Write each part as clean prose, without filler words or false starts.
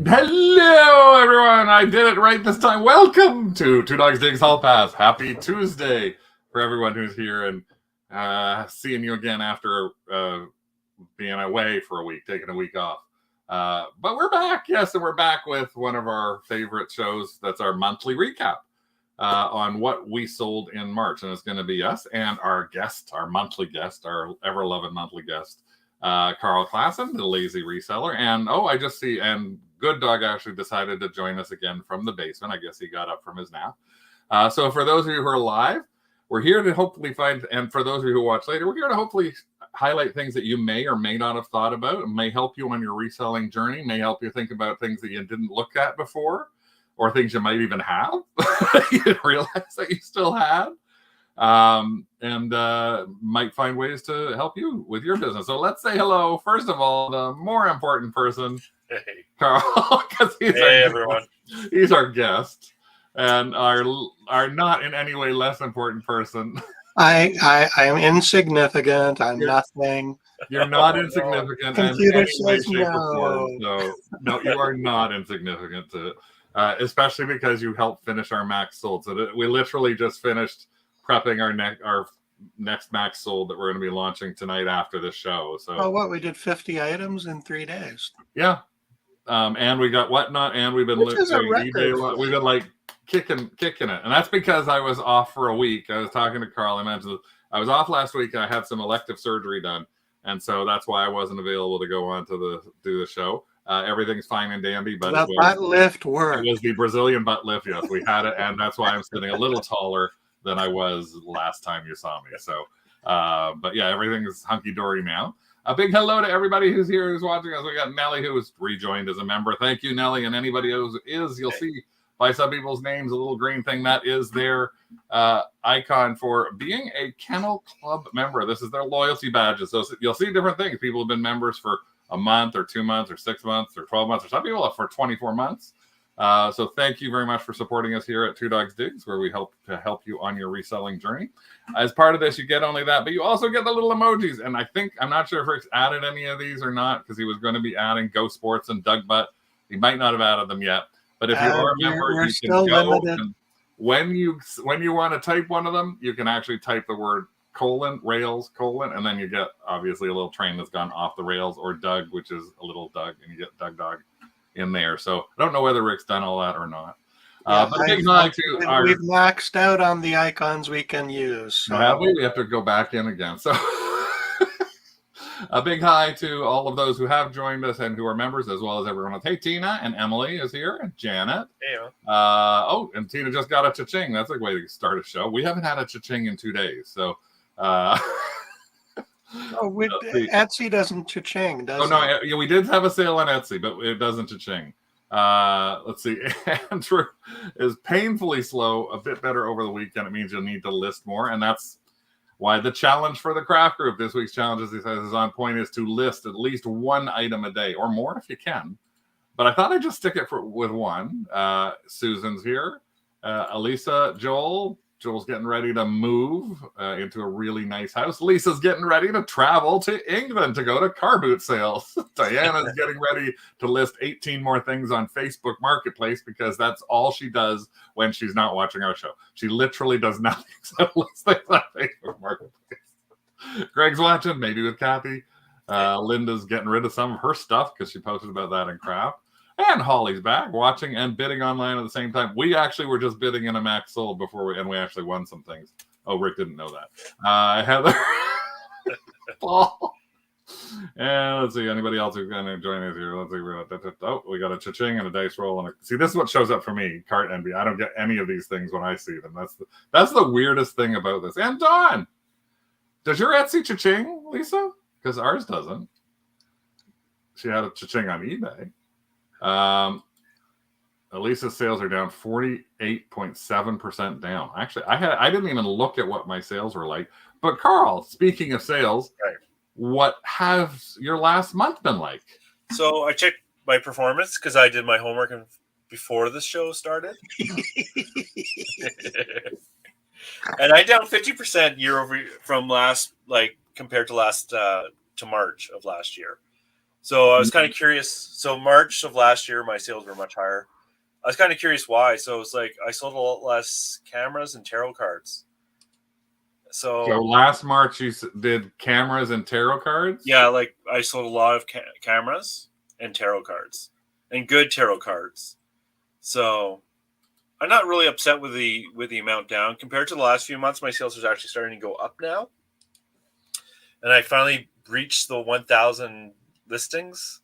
Hello, everyone. I did it right this time. Welcome to Two Dogs Digs Hall Pass. Happy Tuesday for everyone who's here and seeing you again after being away for a week, taking a week off. But we're back, yes, and we're back with one of our favorite shows. That's our monthly recap on what we sold in March. And it's going to be us and our guest, our monthly guest, our ever-loving monthly guest, Carl Classen, the lazy reseller. And I just see, and Good Dog actually decided to join us again from the basement. I guess he got up from his nap. So for those of you who are live, we're here to hopefully find, and for those of you who watch later, we're here to hopefully highlight things that you may or may not have thought about, and may help you on your reselling journey, may help you think about things that you didn't look at before, or things you might even have you didn't realize that you still had, and might find ways to help you with your business. So let's say hello, first of all, the more important person, Hey. Carl, because everyone. He's our guest, and our not in any way less important person. I am insignificant. I'm nothing. You're not insignificant. Computer in any way, says shape, or form. no. So no, you are not insignificant. Especially because you helped finish our max sold. So we literally just finished prepping our next max sold that we're going to be launching tonight after the show. So we did 50 items in 3 days. Yeah. And we got whatnot, and we've been Which is a doing eBay. We've been like kicking it, and that's because I was off for a week. I was talking to Carl. I mentioned I was off last week. I had some elective surgery done, and so that's why I wasn't available to go on to do the show. Everything's fine and dandy, but the butt lift worked. It was the Brazilian butt lift. Yes, we had it, and that's why I'm sitting a little taller than I was last time you saw me. So, but yeah, everything is hunky dory now. A big hello to everybody who's here, who's watching us. We got Nelly, who was rejoined as a member. Thank you, Nelly. And anybody who is, you'll see by some people's names, a little green thing. That is their icon for being a Kennel Club member. This is their loyalty badges. So you'll see different things. People have been members for a month or 2 months or 6 months or 12 months, or some people for 24 months. So thank you very much for supporting us here at Two Dogs Digs, where we help you on your reselling journey. As part of this, you get only that, but you also get the little emojis. And I'm not sure if Rick's added any of these or not, because he was going to be adding Go Sports and Doug Butt. He might not have added them yet. But if you are a member, you can go. And when you want to type one of them, you can actually type the word : rails : and then you get obviously a little train that's gone off the rails, or Doug, which is a little Doug, and you get Doug Dog in there. So I don't know whether Rick's done all that or not. But big hi to we've maxed out on the icons we can use. So. We have to go back in again. So a big hi to all of those who have joined us and who are members, as well as everyone else. Hey, Tina and Emily is here, and Janet. Hey. And Tina just got a cha-ching. That's a way to start a show. We haven't had a cha-ching in 2 days. So Etsy doesn't cha-ching, does it? No, yeah, we did have a sale on Etsy, but it doesn't cha-ching. Let's see. Andrew is painfully slow, a bit better over the weekend. It means you'll need to list more, and that's why the challenge for the craft group this week's challenge, as he says, is on point, is to list at least one item a day, or more if you can. But I thought I'd just stick it with one. Susan's here. Elisa, Joel's getting ready to move into a really nice house. Lisa's getting ready to travel to England to go to car boot sales. Diana's getting ready to list 18 more things on Facebook Marketplace, because that's all she does when she's not watching our show. She literally does nothing except list things on Facebook Marketplace. Greg's watching, maybe with Kathy. Linda's getting rid of some of her stuff because she posted about that in Craft. And Holly's back, watching and bidding online at the same time. We actually were just bidding in a max sold before we actually won some things. Oh, Rick didn't know that. Heather, Paul, and let's see, anybody else who's going to join us here? Let's see. We got a cha-ching and a dice roll. And see, this is what shows up for me, cart envy. I don't get any of these things when I see them. That's the weirdest thing about this. And Dawn, does your Etsy cha-ching, Lisa? Because ours doesn't. She had a cha-ching on eBay. Elisa's sales are down 48.7% down. Actually, I didn't even look at what my sales were like. But Carl, speaking of sales, what has your last month been like? So I checked my performance because I did my homework before the show started. And I down 50% year over from last, compared to last to March of last year. So I was kind of curious. So March of last year, my sales were much higher. I was kind of curious why. So it's like I sold a lot less cameras and tarot cards. So So last March you did cameras and tarot cards? yeah, like I sold a lot of cameras and tarot cards and good tarot cards. So I'm not really upset with the amount down compared to the last few months. My sales are actually starting to go up now, and I finally reached the 1,000 listings.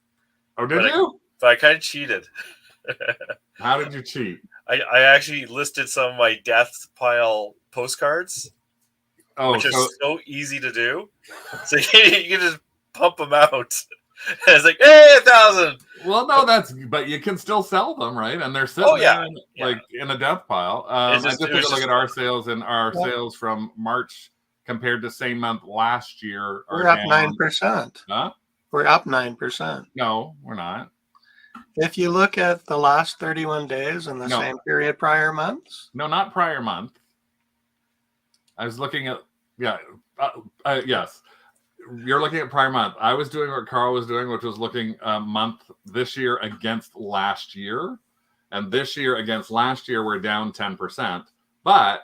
Oh, did you? But I kind of cheated. How did you cheat? I actually listed some of my death pile postcards, which is so easy to do. So you can just pump them out. And it's like, hey, 1,000. Well, no, but you can still sell them, right? And they're sitting in a death pile. I just took a look at our sales, and our sales from March compared to same month last year We're up 9%. Huh? We're up 9%. No, we're not. If you look at the last 31 days and the same period prior months? No, not prior month. I was looking at, yes. You're looking at prior month. I was doing what Carl was doing, which was looking month this year against last year. And this year against last year, we're down 10%, or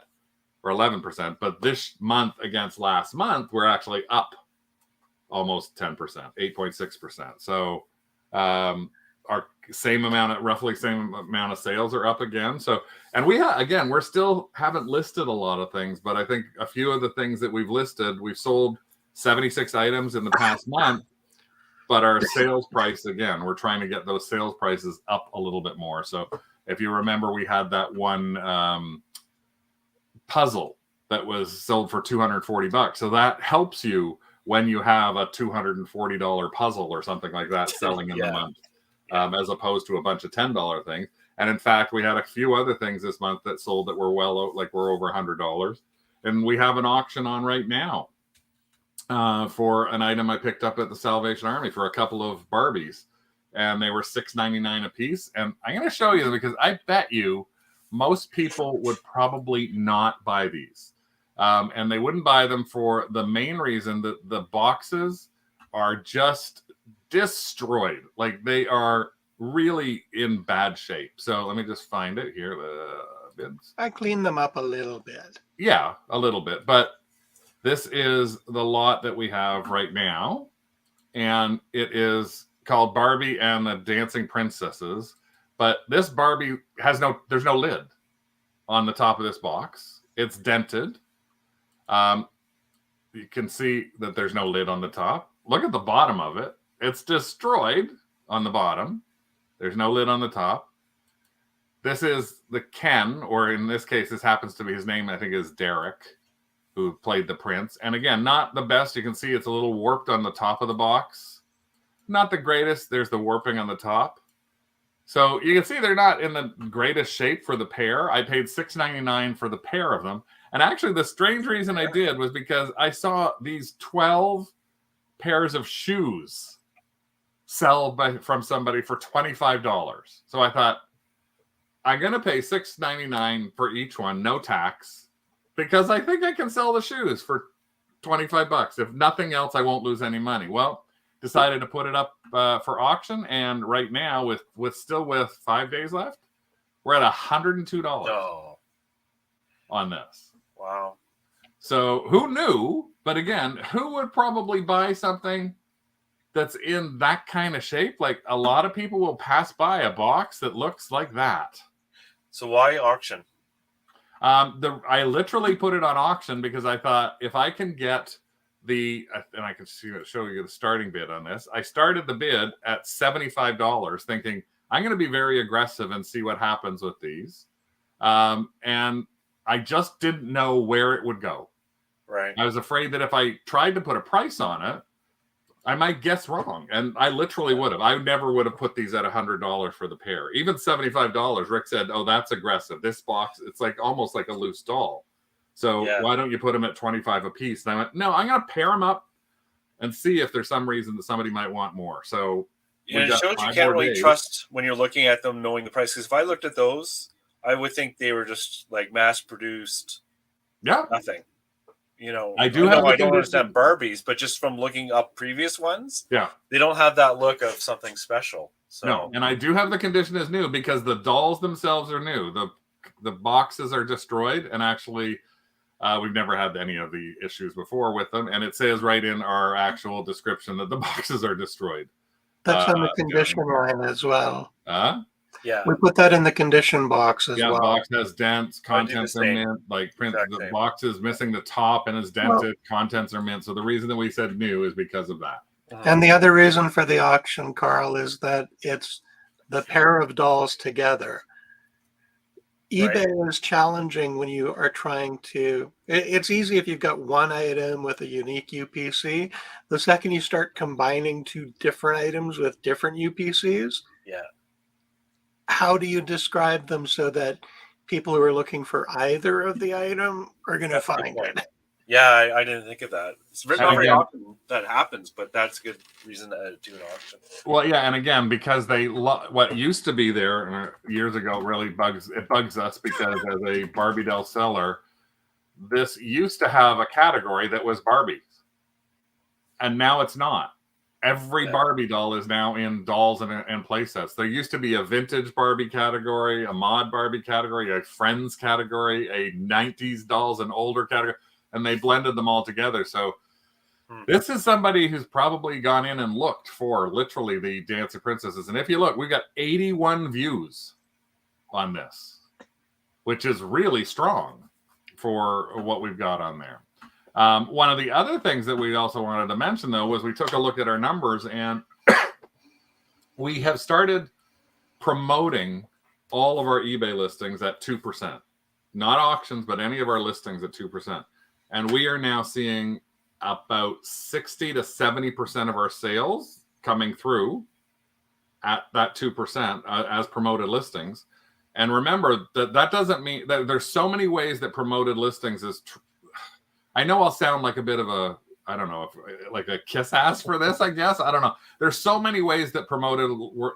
11%. But this month against last month, we're actually up almost 10%, 8.6%. So our roughly same amount of sales are up again. So, and we're still haven't listed a lot of things, but I think a few of the things that we've listed, we've sold 76 items in the past month, but our sales price, again, we're trying to get those sales prices up a little bit more. So if you remember, we had that one puzzle that was sold for $240. So that helps you when you have a $240 puzzle or something like that selling in the month, as opposed to a bunch of $10 things. And in fact, we had a few other things this month that sold that were we're over $100. And we have an auction on right now for an item I picked up at the Salvation Army for a couple of Barbies, and they were $6.99 a piece. And I'm going to show you because I bet you most people would probably not buy these. And they wouldn't buy them for the main reason that the boxes are just destroyed. Like, they are really in bad shape. So let me just find it here. The bids. I cleaned them up a little bit. Yeah, a little bit. But this is the lot that we have right now. And it is called Barbie and the Dancing Princesses. But this Barbie there's no lid on the top of this box. It's dented. You can see that there's no lid on the top. Look at the bottom of it. It's destroyed on the bottom. There's no lid on the top. This is the Ken, or in this case, this happens to be his name, I think is Derek, who played the prince. And again, not the best. You can see it's a little warped on the top of the box. Not the greatest. There's the warping on the top. So you can see they're not in the greatest shape for the pair. I paid $6.99 for the pair of them. And actually, the strange reason I did was because I saw these 12 pairs of shoes sell from somebody for $25. So I thought, I'm going to pay $6.99 for each one, no tax, because I think I can sell the shoes for $25. If nothing else, I won't lose any money. Well, decided to put it up for auction, and right now, with 5 days left, we're at $102 on this. Wow. So who knew? But again, who would probably buy something that's in that kind of shape? Like, a lot of people will pass by a box that looks like that. So why auction? I literally put it on auction because I thought if I can get and I can show you the starting bid on this. I started the bid at $75, thinking I'm going to be very aggressive and see what happens with these. And I just didn't know where it would go. Right. I was afraid that if I tried to put a price on it, I might guess wrong. And I literally would have. I never would have put these at $100 for the pair. Even $75. Rick said, oh, that's aggressive. This box, it's like almost like a loose doll. So why don't you put them at $25 a piece? And I went, no, I'm going to pair them up and see if there's some reason that somebody might want more. So it shows you can't really trust when you're looking at them knowing the price. Because if I looked at those, I would think they were just like mass produced. Yeah. Nothing. I do have I the don't condition. understand Barbies, but just from looking up previous ones, Yeah. they don't have that look of something special. So No, and I do have the condition as new because the dolls themselves are new. The boxes are destroyed, and actually, we've never had any of the issues before with them. And it says right in our actual description that the boxes are destroyed. That's on the condition line as well. yeah, We put that in the condition box as Yeah, well. box has dents, I do the contents are same. mint. Like print, Exact the same. box is missing the top and is dented. Contents are mint. So the reason that we said new is because of that. And the other reason for the auction, Carl, is that it's the pair of dolls together. eBay is challenging when you are trying to. It's easy if you've got one item with a unique UPC. The second you start combining two different items with different UPCs, Yeah. how do you describe them so that people who are looking for either of the item are going to find it? Yeah, I didn't think of that. It's not And very again- often that happens, but that's a good reason to do an auction. Well, yeah, and again, because what used to be there years ago really bugs us because as a Barbie doll seller, this used to have a category that was Barbies, and now it's not. Every Barbie doll is now in dolls and play sets. There used to be a vintage Barbie category, a mod Barbie category, a friends category, a 90s dolls and older category, and they blended them all together. So this is somebody who's probably gone in and looked for literally the Dancing Princesses. And if you look, we've got 81 views on this, which is really strong for what we've got on there. One of the other things that we also wanted to mention, though, was we took a look at our numbers, and we have started promoting all of our eBay listings at 2%. Not auctions, but any of our listings at 2%. And we are now seeing about 60 to 70% of our sales coming through at that 2% as promoted listings. And remember that doesn't mean that there's so many ways that promoted listings is. I know I'll sound like a bit of a, I don't know, like a kiss ass for this, I guess. I don't know. There's so many ways that promoted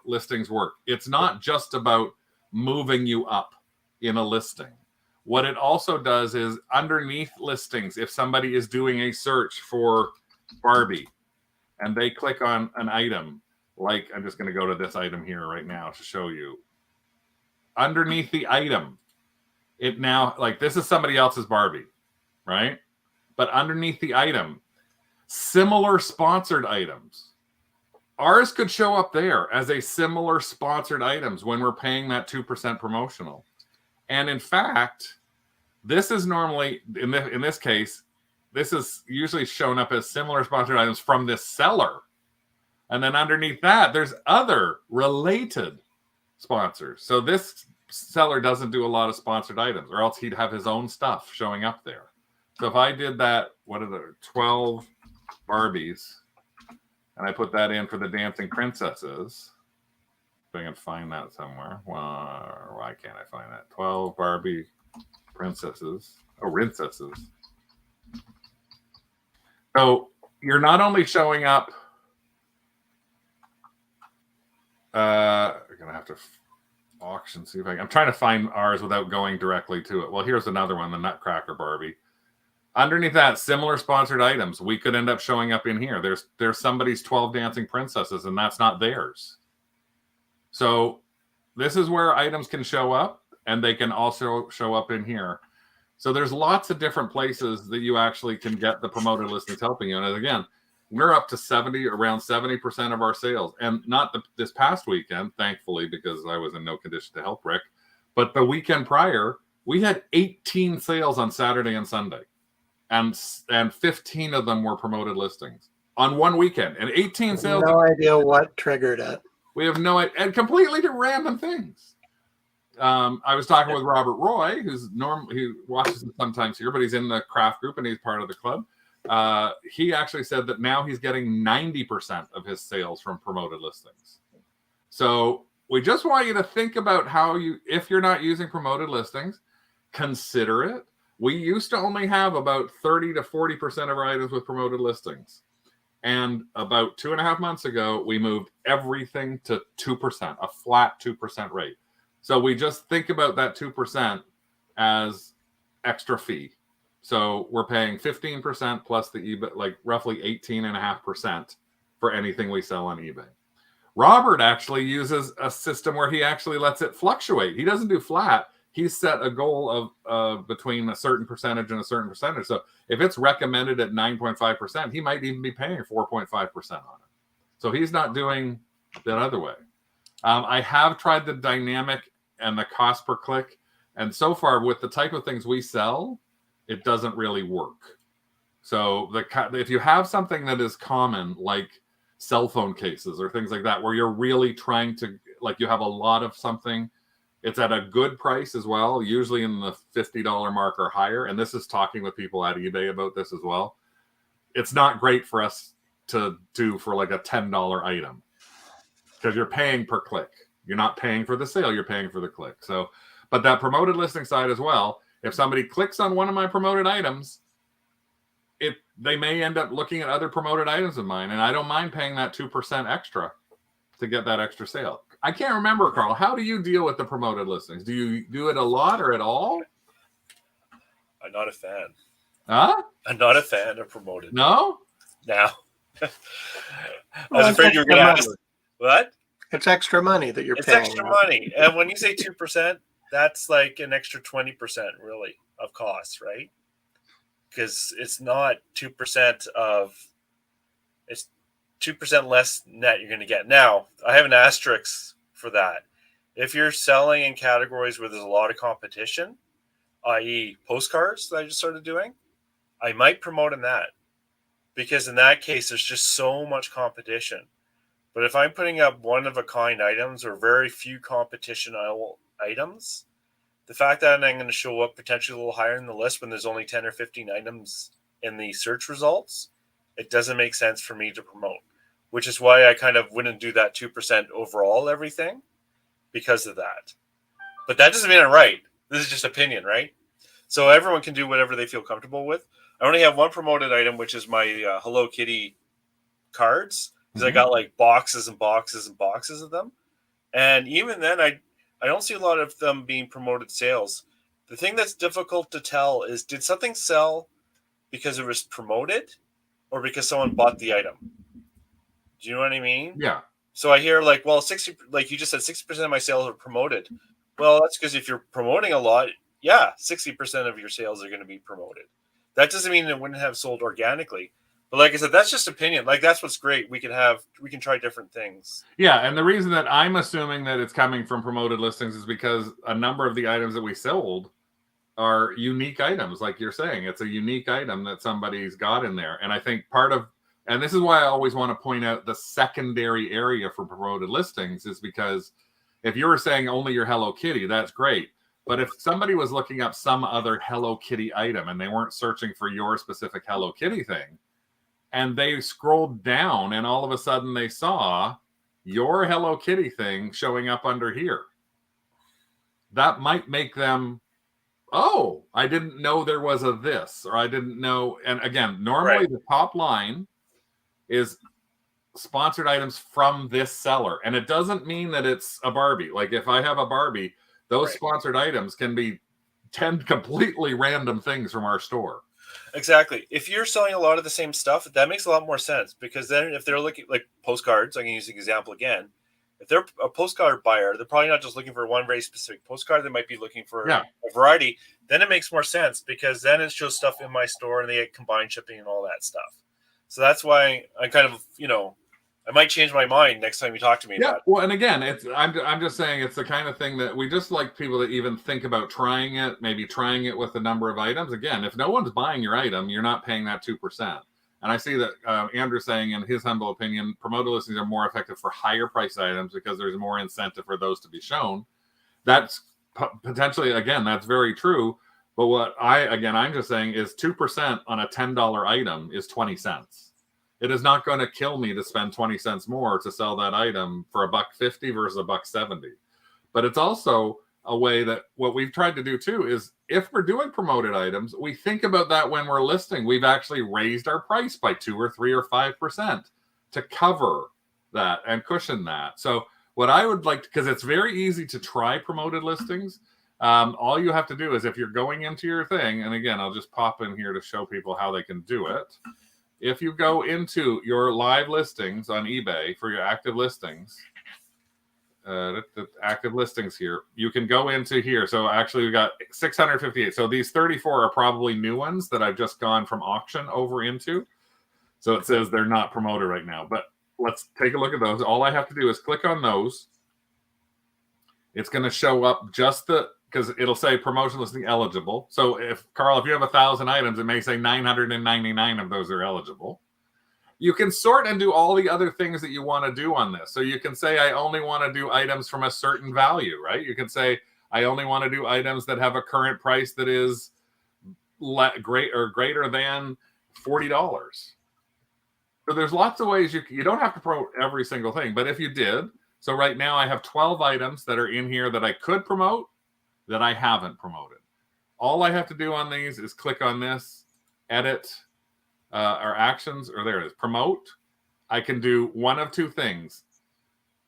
listings work. It's not just about moving you up in a listing. What it also does is underneath listings, if somebody is doing a search for Barbie and they click on an item, like I'm just going to go to this item here right now to show you. Underneath the item, it now, like this is somebody else's Barbie, right? But underneath the item, similar sponsored items. Ours could show up there as a similar sponsored items when we're paying that 2% promotional. And in fact, this is normally, in this case, this is usually shown up as similar sponsored items from this seller. And then underneath that, there's other related sponsors. So this seller doesn't do a lot of sponsored items, or else he'd have his own stuff showing up there. So if I did that, what are there, 12 Barbies, and I put that in for the Dancing Princesses, if I can find that somewhere. Well, why can't I find that? 12 Barbie princesses. Oh, princesses. So you're not only showing up. I'm gonna have to auction. See if I'm trying to find ours without going directly to it. Well, here's another one, the Nutcracker Barbie. Underneath that, similar sponsored items. We could end up showing up in here. There's somebody's 12 Dancing Princesses, and that's not theirs. So this is where items can show up, and they can also show up in here. So there's lots of different places that you actually can get the promoted listings helping you. And again, we're up to around 70% of our sales. And not this past weekend, thankfully, because I was in no condition to help Rick. But the weekend prior, we had 18 sales on Saturday and Sunday. And 15 of them were promoted listings on one weekend. And 18 sales. No idea what triggered it. We have no idea. And completely random things. I was talking with Robert Roy, he watches it sometimes here, but he's in the craft group and he's part of the club. He actually said that now he's getting 90% of his sales from promoted listings. So we just want you to think about if you're not using promoted listings, consider it. We used to only have about 30 to 40% of our items with promoted listings. And about 2.5 months ago, we moved everything to 2%, a flat 2% rate. So we just think about that 2% as extra fee. So we're paying 15% plus the eBay, like roughly 18.5% for anything we sell on eBay. Robert actually uses a system where he actually lets it fluctuate. He doesn't do flat. He's set a goal of between a certain percentage and a certain percentage. So if it's recommended at 9.5%, he might even be paying 4.5% on it. So he's not doing that other way. I have tried the dynamic and the cost per click. And so far, with the type of things we sell, it doesn't really work. So if you have something that is common, like cell phone cases or things like that, where you're really trying to, like you have a lot of something, it's at a good price as well, usually in the $50 mark or higher. And this is talking with people at eBay about this as well. It's not great for us to do for like a $10 item because you're paying per click. You're not paying for the sale, you're paying for the click. So, but that promoted listing side as well, if somebody clicks on one of my promoted items, they may end up looking at other promoted items of mine, and I don't mind paying that 2% extra to get that extra sale. I can't remember, Carl. How do you deal with the promoted listings? Do you do it a lot or at all? I'm not a fan. Huh? I'm not a fan of promoted. No? Now. I was afraid you were going to ask. What? It's extra money that you're it's paying. It's extra money. And when you say 2%, that's like an extra 20% really of costs, right? Because it's not 2% of, it's 2% less net you're going to get. Now, I have an asterisk for that. If you're selling in categories where there's a lot of competition, i.e. postcards that I just started doing, I might promote in that. Because in that case, there's just so much competition. But if I'm putting up one-of-a-kind items or very few competition items, the fact that I'm going to show up potentially a little higher in the list when there's only 10 or 15 items in the search results, it doesn't make sense for me to promote, which is why I kind of wouldn't do that 2% overall everything because of that. But that doesn't mean I'm right. This is just opinion, right? So everyone can do whatever they feel comfortable with. I only have one promoted item, which is my Hello Kitty cards, because I got like boxes and boxes and boxes of them. And even then, I don't see a lot of them being promoted sales. The thing that's difficult to tell is, did something sell because it was promoted or because someone bought the item? Do you know what I mean? Yeah. So I hear like, well, 60, like you just said, 60% of my sales are promoted. Well, that's because if you're promoting a lot, yeah, 60% of your sales are going to be promoted. That doesn't mean it wouldn't have sold organically. But like I said, that's just opinion. Like, that's what's great. We can try different things. Yeah, and the reason that I'm assuming that it's coming from promoted listings is because a number of the items that we sold are unique items. Like you're saying, it's a unique item that somebody's got in there. And I think and this is why I always want to point out the secondary area for promoted listings, is because if you were saying only your Hello Kitty, that's great. But if somebody was looking up some other Hello Kitty item and they weren't searching for your specific Hello Kitty thing, and they scrolled down and all of a sudden they saw your Hello Kitty thing showing up under here, that might make them, oh, I didn't know there was a this, or I didn't know. And again, normally the top line is sponsored items from this seller. And it doesn't mean that it's a Barbie. Like if I have a Barbie, those sponsored items can be 10 completely random things from our store. Exactly. If you're selling a lot of the same stuff, that makes a lot more sense, because then if they're looking like postcards, I can use the example again. If they're a postcard buyer, they're probably not just looking for one very specific postcard. They might be looking for a variety. Then it makes more sense, because then it shows stuff in my store and they get combined shipping and all that stuff. So that's why I kind of, I might change my mind next time you talk to me about it. Well, and again, I'm just saying it's the kind of thing that we just like people to even think about trying it, maybe trying it with a number of items. Again, if no one's buying your item, you're not paying that 2%. And I see that Andrew's saying, in his humble opinion, promoted listings are more effective for higher price items because there's more incentive for those to be shown. That's potentially, again, that's very true. But what I'm just saying is 2% on a $10 item is 20 cents. It is not going to kill me to spend 20 cents more to sell that item for $1.50 versus $1.70. But it's also a way that what we've tried to do too is, if we're doing promoted items, we think about that when we're listing. We've actually raised our price by 2 or 3 or 5% to cover that and cushion that. So what I would like, because it's very easy to try promoted listings, All you have to do is if you're going into your thing, and again, I'll just pop in here to show people how they can do it. If you go into your live listings on eBay for your active listings, the active listings here, you can go into here. So actually we got 658. So these 34 are probably new ones that I've just gone from auction over into. So it says they're not promoted right now, but let's take a look at those. All I have to do is click on those. It's going to show up just because it'll say promotion listing eligible. So if Carl, if you have 1,000 items, it may say 999 of those are eligible. You can sort and do all the other things that you want to do on this. So you can say, I only want to do items from a certain value, right? You can say, I only want to do items that have a current price that is greater than $40. So there's lots of ways you don't have to promote every single thing, but if you did, so right now I have 12 items that are in here that I could promote that I haven't promoted. All I have to do on these is click on this, edit, or actions, or there it is, promote. I can do one of two things.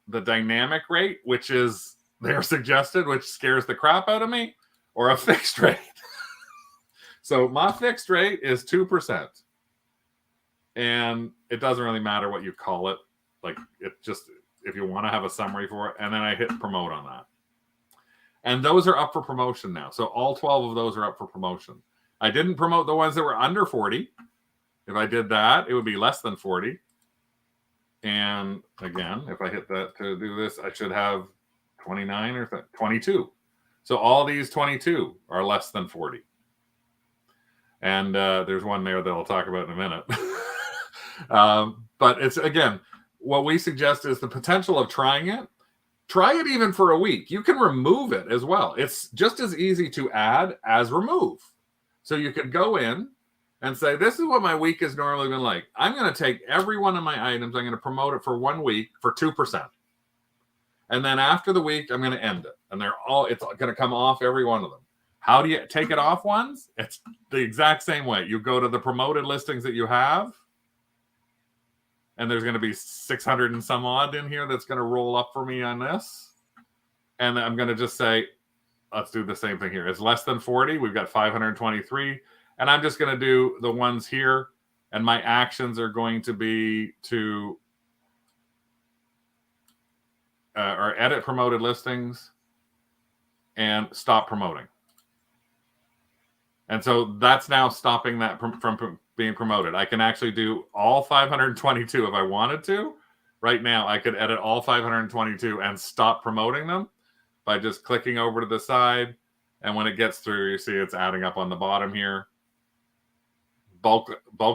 The dynamic rate, which is they're suggested, which scares the crap out of me, or a fixed rate. So my fixed rate is 2%. And it doesn't really matter what you call it. Like it just, if you want to have a summary for it, and then I hit promote on that. And those are up for promotion now. So all 12 of those are up for promotion. I didn't promote the ones that were under 40. If I did that, it would be less than 40. And again, if I hit that to do this, I should have 29 or 22. So all these 22 are less than 40. And there's one there that I'll talk about in a minute. But it's, again, what we suggest is the potential of trying it. Try it even for a week. You can remove it as well. It's just as easy to add as remove. So you could go in and say, this is what my week has normally been like. I'm going to take every one of my items. I'm going to promote it for 1 week for 2%. And then after the week, I'm going to end it. And it's going to come off every one of them. How do you take it off ones? It's the exact same way. You go to the promoted listings that you have. And there's going to be 600 and some odd in here that's going to roll up for me on this. And I'm going to just say, let's do the same thing here. It's less than 40. We've got 523. And I'm just going to do the ones here. And my actions are going to be to or edit promoted listings and stop promoting. And so that's now stopping that from being promoted. I can actually do all 522 if I wanted to. Right now, I could edit all 522 and stop promoting them by just clicking over to the side. And when it gets through, you see it's adding up on the bottom here. Bulk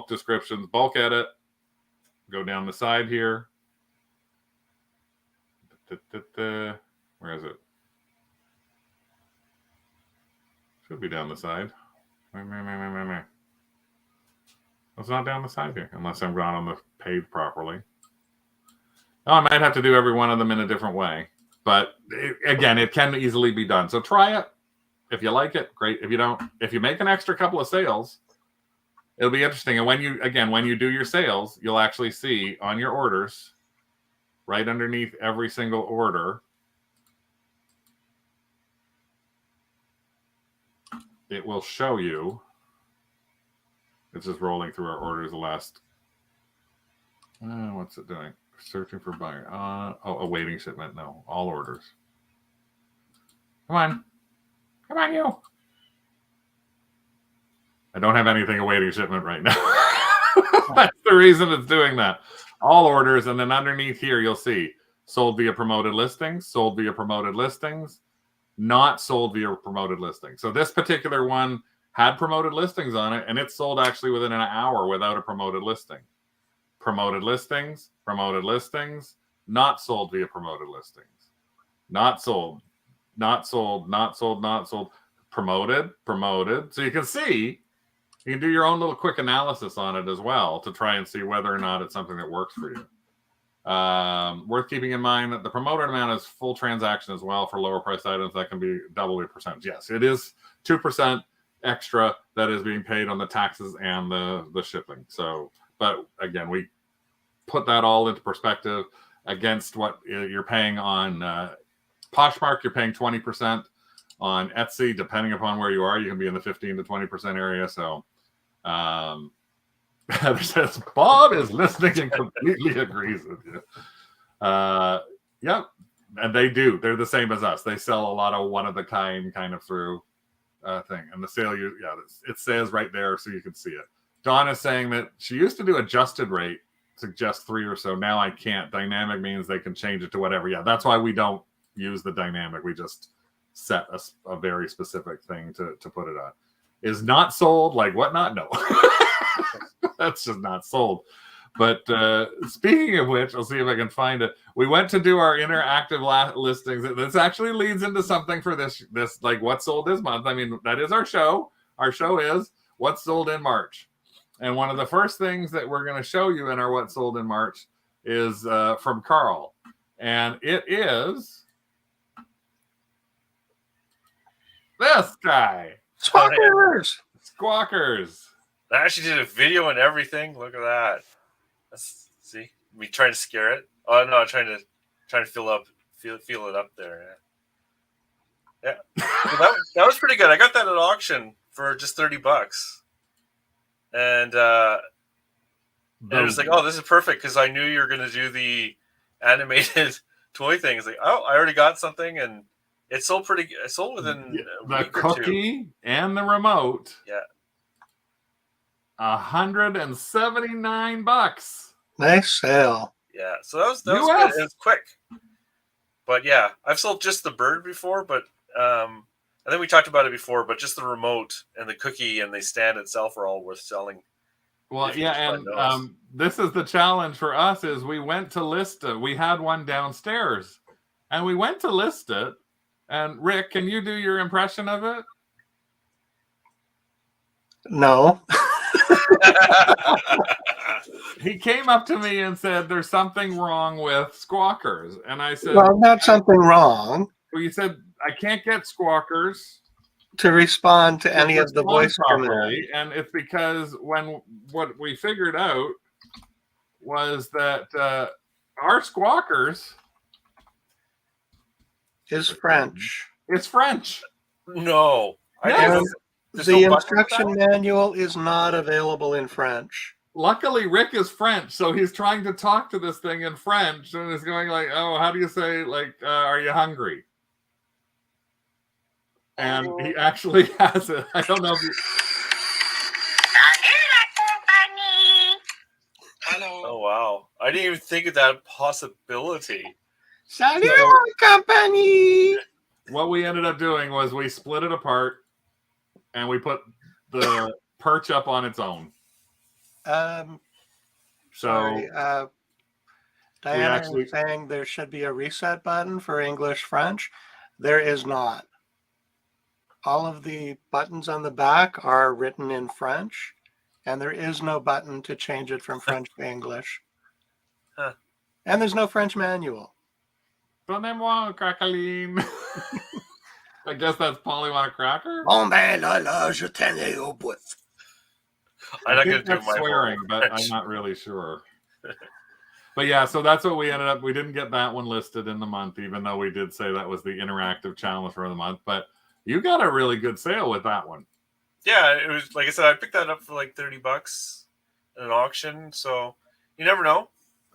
descriptions, bulk edit. Go down the side here. Where is it? Should be down the side. It's not down the side here, unless I'm going on the page properly. Oh, I might have to do every one of them in a different way. But again, it can easily be done. So try it. If you like it, great. If you don't, if you make an extra couple of sales, it'll be interesting. And when you do your sales, you'll actually see on your orders, right underneath every single order, it will show you. It's just rolling through our orders. The last. What's it doing? Searching for buyer. Awaiting shipment. No, all orders. Come on, you. I don't have anything awaiting shipment right now. That's the reason it's doing that. All orders, and then underneath here you'll see sold via promoted listings, sold via promoted listings, not sold via promoted listings. So this particular one had promoted listings on it, and it sold actually within an hour without a promoted listing. Promoted listings, not sold via promoted listings. Not sold, not sold, not sold, not sold. Promoted. So you can see, you can do your own little quick analysis on it as well to try and see whether or not it's something that works for you. Worth keeping in mind that the promoted amount is full transaction as well for lower priced items. That can be double the percentage. Yes, it is 2% extra that is being paid on the taxes and the shipping. So, but again, we put that all into perspective against what you're paying on Poshmark. You're paying 20%. On Etsy, depending upon where you are, you can be in the 15 to 20% area. So Heather says, Bob is listening and completely agrees with you. Yep. And they do. They're the same as us. They sell a lot of one-of-the-kind kind of through thing. And the sale, it says right there so you can see it. Dawn is saying that she used to do adjusted rate, suggest 3 or so. Now I can't. Dynamic means they can change it to whatever. Yeah, that's why we don't use the dynamic. We just set a very specific thing to put it on. Is not sold, like whatnot? No. That's just not sold. But speaking of which, I'll see if I can find it. We went to do our interactive listings. This actually leads into something for this like what sold this month. I mean, that is our show. Our show is what sold in March. And one of the first things that we're going to show you in our what sold in March is from Carl. And it is this guy. Squawkers. I actually did a video and everything. Look at that. See, me trying to scare it. Oh no, trying to feel it up there. Yeah. that was pretty good. I got that at auction for just $30, and it was like, oh, this is perfect because I knew you were going to do the animated toy thing. It's like, oh, I already got something, and it sold pretty. It sold within the cookie and the remote. Yeah. $179. Nice sale. Yeah, so that was good. It was quick. But yeah, I've sold just the bird before, but I think we talked about it before, but just the remote and the cookie and the stand itself are all worth selling. Well, yeah, and this is the challenge for us is we went to list it. We had one downstairs, and we went to list it. And Rick, can you do your impression of it? No. He came up to me and said, there's something wrong with Squawkers. And I said, well, not something wrong. Well, you said, I can't get Squawkers to respond to any of the voice properly. And it's because what we figured out was that our Squawkers is French. It's French. No. Yes. The instruction manual is not available in French. Luckily, Rick is French, so he's trying to talk to this thing in French, and he's going like, "Oh, how do you say like, are you hungry?" And he actually has it. I don't know if you. Hello. Oh wow! I didn't even think of that possibility. Salut, company. What we ended up doing was we split it apart. And we put the perch up on its own. Sorry, Diana was saying there should be a reset button for English French. There is not. All of the buttons on the back are written in French, and there is no button to change it from French to English. Huh. And there's no French manual. Donnez-moi craqueline. I guess that's Polly want a cracker. Bon ben là, je tenais au bout. I'm not going to do my swearing, but I'm not really sure. But yeah, so that's what we ended up. We didn't get that one listed in the month, even though we did say that was the interactive challenge for the month. But you got a really good sale with that one. Yeah, it was like I said, I picked that up for like $30 at an auction. So you never know.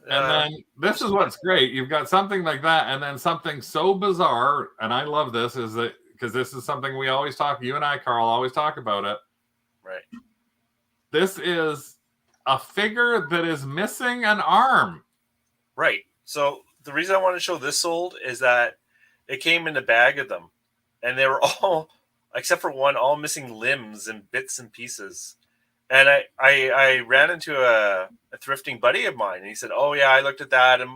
And then this is what's great. You've got something like that, and then something so bizarre, and I love this, is that because this is something we always talk, you and I, Carl, always talk about it. Right. This is a figure that is missing an arm. Right. So the reason I want to show this sold is that it came in a bag of them, and they were all, except for one, all missing limbs and bits and pieces. And I ran into a thrifting buddy of mine, and he said, "Oh yeah, I looked at that." And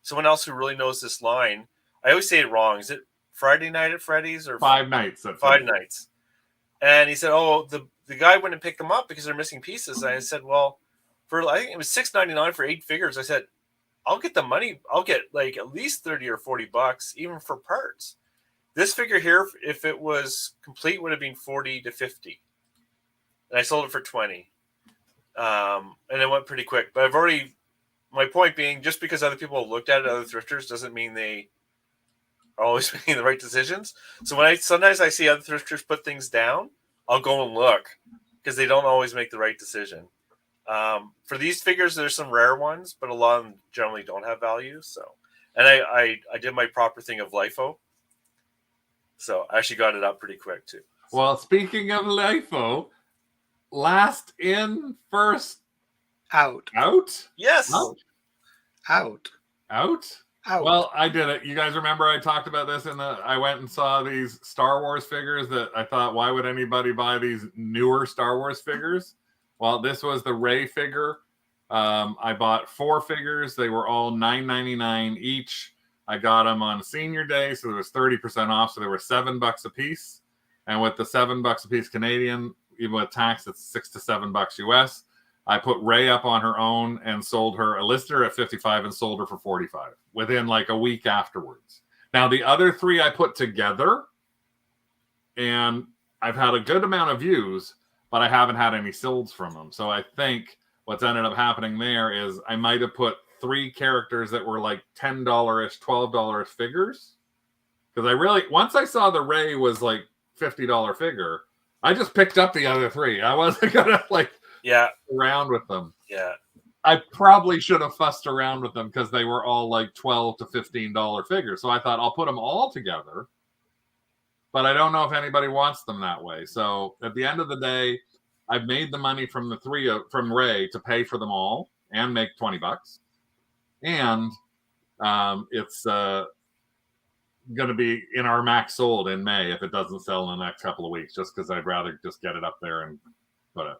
someone else who really knows this line, I always say it wrong. Is it Friday Night at Freddy's or 5 nights? At Five Nights. And he said, "Oh, the guy went and picked them up because they're missing pieces." And I said, "Well, I think it was $6.99 for 8 figures." I said, "I'll get the money. I'll get like at least $30 or $40, even for parts." This figure here, if it was complete, would have been $40 to $50. And I sold it for $20. And it went pretty quick. But my point being, just because other people have looked at it, other thrifters, doesn't mean they are always making the right decisions. So when sometimes I see other thrifters put things down, I'll go and look because they don't always make the right decision. For these figures, there's some rare ones, but a lot of them generally don't have value. So, and I did my proper thing of LIFO, so I actually got it up pretty quick too. Well, speaking of LIFO, last in, first Out. out? Yes. Out. Well, I did it. You guys remember I talked about this I went and saw these Star Wars figures that I thought, why would anybody buy these newer Star Wars figures? Well, this was the Rey figure. I bought 4 figures. They were all $9.99 each. I got them on senior day, so there was 30% off. So they were $7 a piece. And with the $7 a piece Canadian, even with tax, it's $6 to $7 US. I put Rey up on her own and sold her. I listed her at 55 and sold her for 45 within like a week afterwards. Now the other 3 I put together, and I've had a good amount of views, but I haven't had any solds from them. So I think what's ended up happening there is I might have put 3 characters that were like $10-ish, $12 figures. Because I really, once I saw the Rey was like $50 figure, I just picked up the other 3. I wasn't gonna around with them. Yeah. I probably should have fussed around with them because they were all like $12 to $15 figures. So I thought I'll put them all together, but I don't know if anybody wants them that way. So at the end of the day, I've made the money from the 3 from Rey to pay for them all and make $20. And it's going to be in our max sold in May if it doesn't sell in the next couple of weeks, just because I'd rather just get it up there and put it.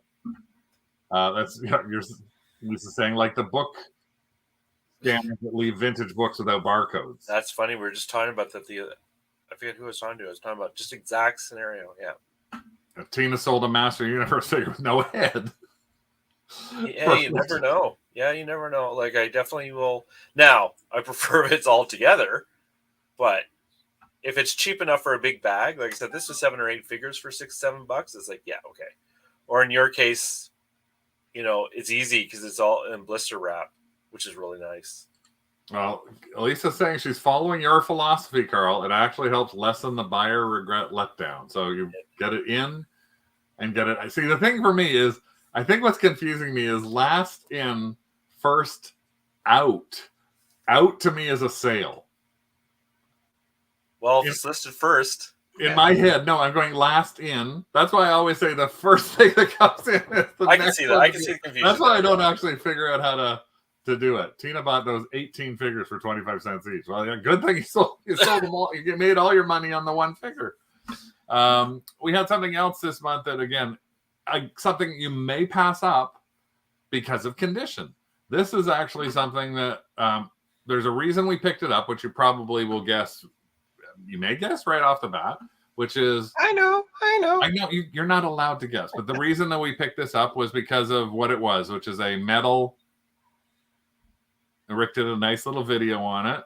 That's you're Lisa saying, like the book scanners that leave vintage books without barcodes. That's funny. We were just talking about that. I forget who I was talking to. I was talking about just exact scenario. Yeah. If Tina sold a Master Universe figure with no head. Yeah, you never know. Yeah, you never know. Like I definitely will. Now I prefer if it's all together, but if it's cheap enough for a big bag, like I said, this was 7 or 8 figures for $6-7. It's like, yeah, okay. Or in your case, it's easy because it's all in blister wrap, which is really nice. Well, Lisa's saying she's following your philosophy, Carl. It actually helps lessen the buyer regret letdown. So you get it in and get it. See, the thing for me is, I think what's confusing me is last in, first out. Out to me is a sale. Well, if it's listed first. In my head, no, I'm going last in. That's why I always say the first thing that comes in is the I can see that. I can see the confusion. That's why I don't actually figure out how to do it. Tina bought those 18 figures for 25 cents each. Well, yeah, good thing you sold them all. You made all your money on the one figure. We had something else this month that, again, something you may pass up because of condition. This is actually something that there's a reason we picked it up, which you probably will guess. You may guess right off the bat, which is I know you're not allowed to guess, but the reason that we picked this up was because of what it was, which is a metal. Rick did a nice little video on it,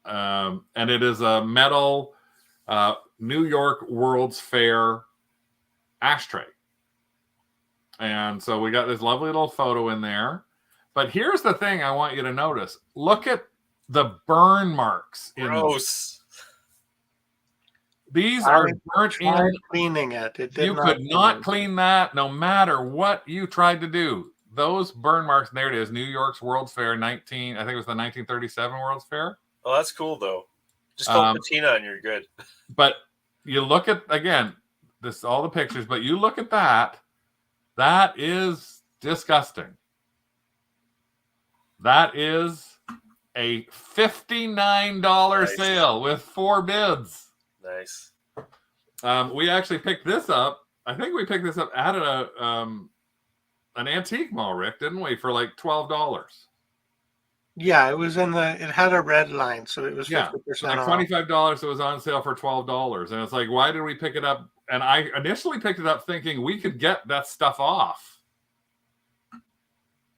and it is a metal New York World's Fair ashtray, and so we got this lovely little photo in there. But here's the thing I want you to notice: look at the burn marks. Gross. These are burnt in. Cleaning it. You could not clean that no matter what you tried to do. Those burn marks, there it is, New York's World's Fair, I think it was the 1937 World's Fair. Oh, that's cool, though. Just call patina and you're good. But you look at, again, all the pictures, but you look at that, that is disgusting. That is a $59 sale with 4 bids. Nice. We actually picked this up. I think we picked this up at an antique mall, Rick, didn't we? For like $12. Yeah, it had a red line, so it was 50% like off. $25. It was on sale for $12. And it's like, why did we pick it up? And I initially picked it up thinking we could get that stuff off.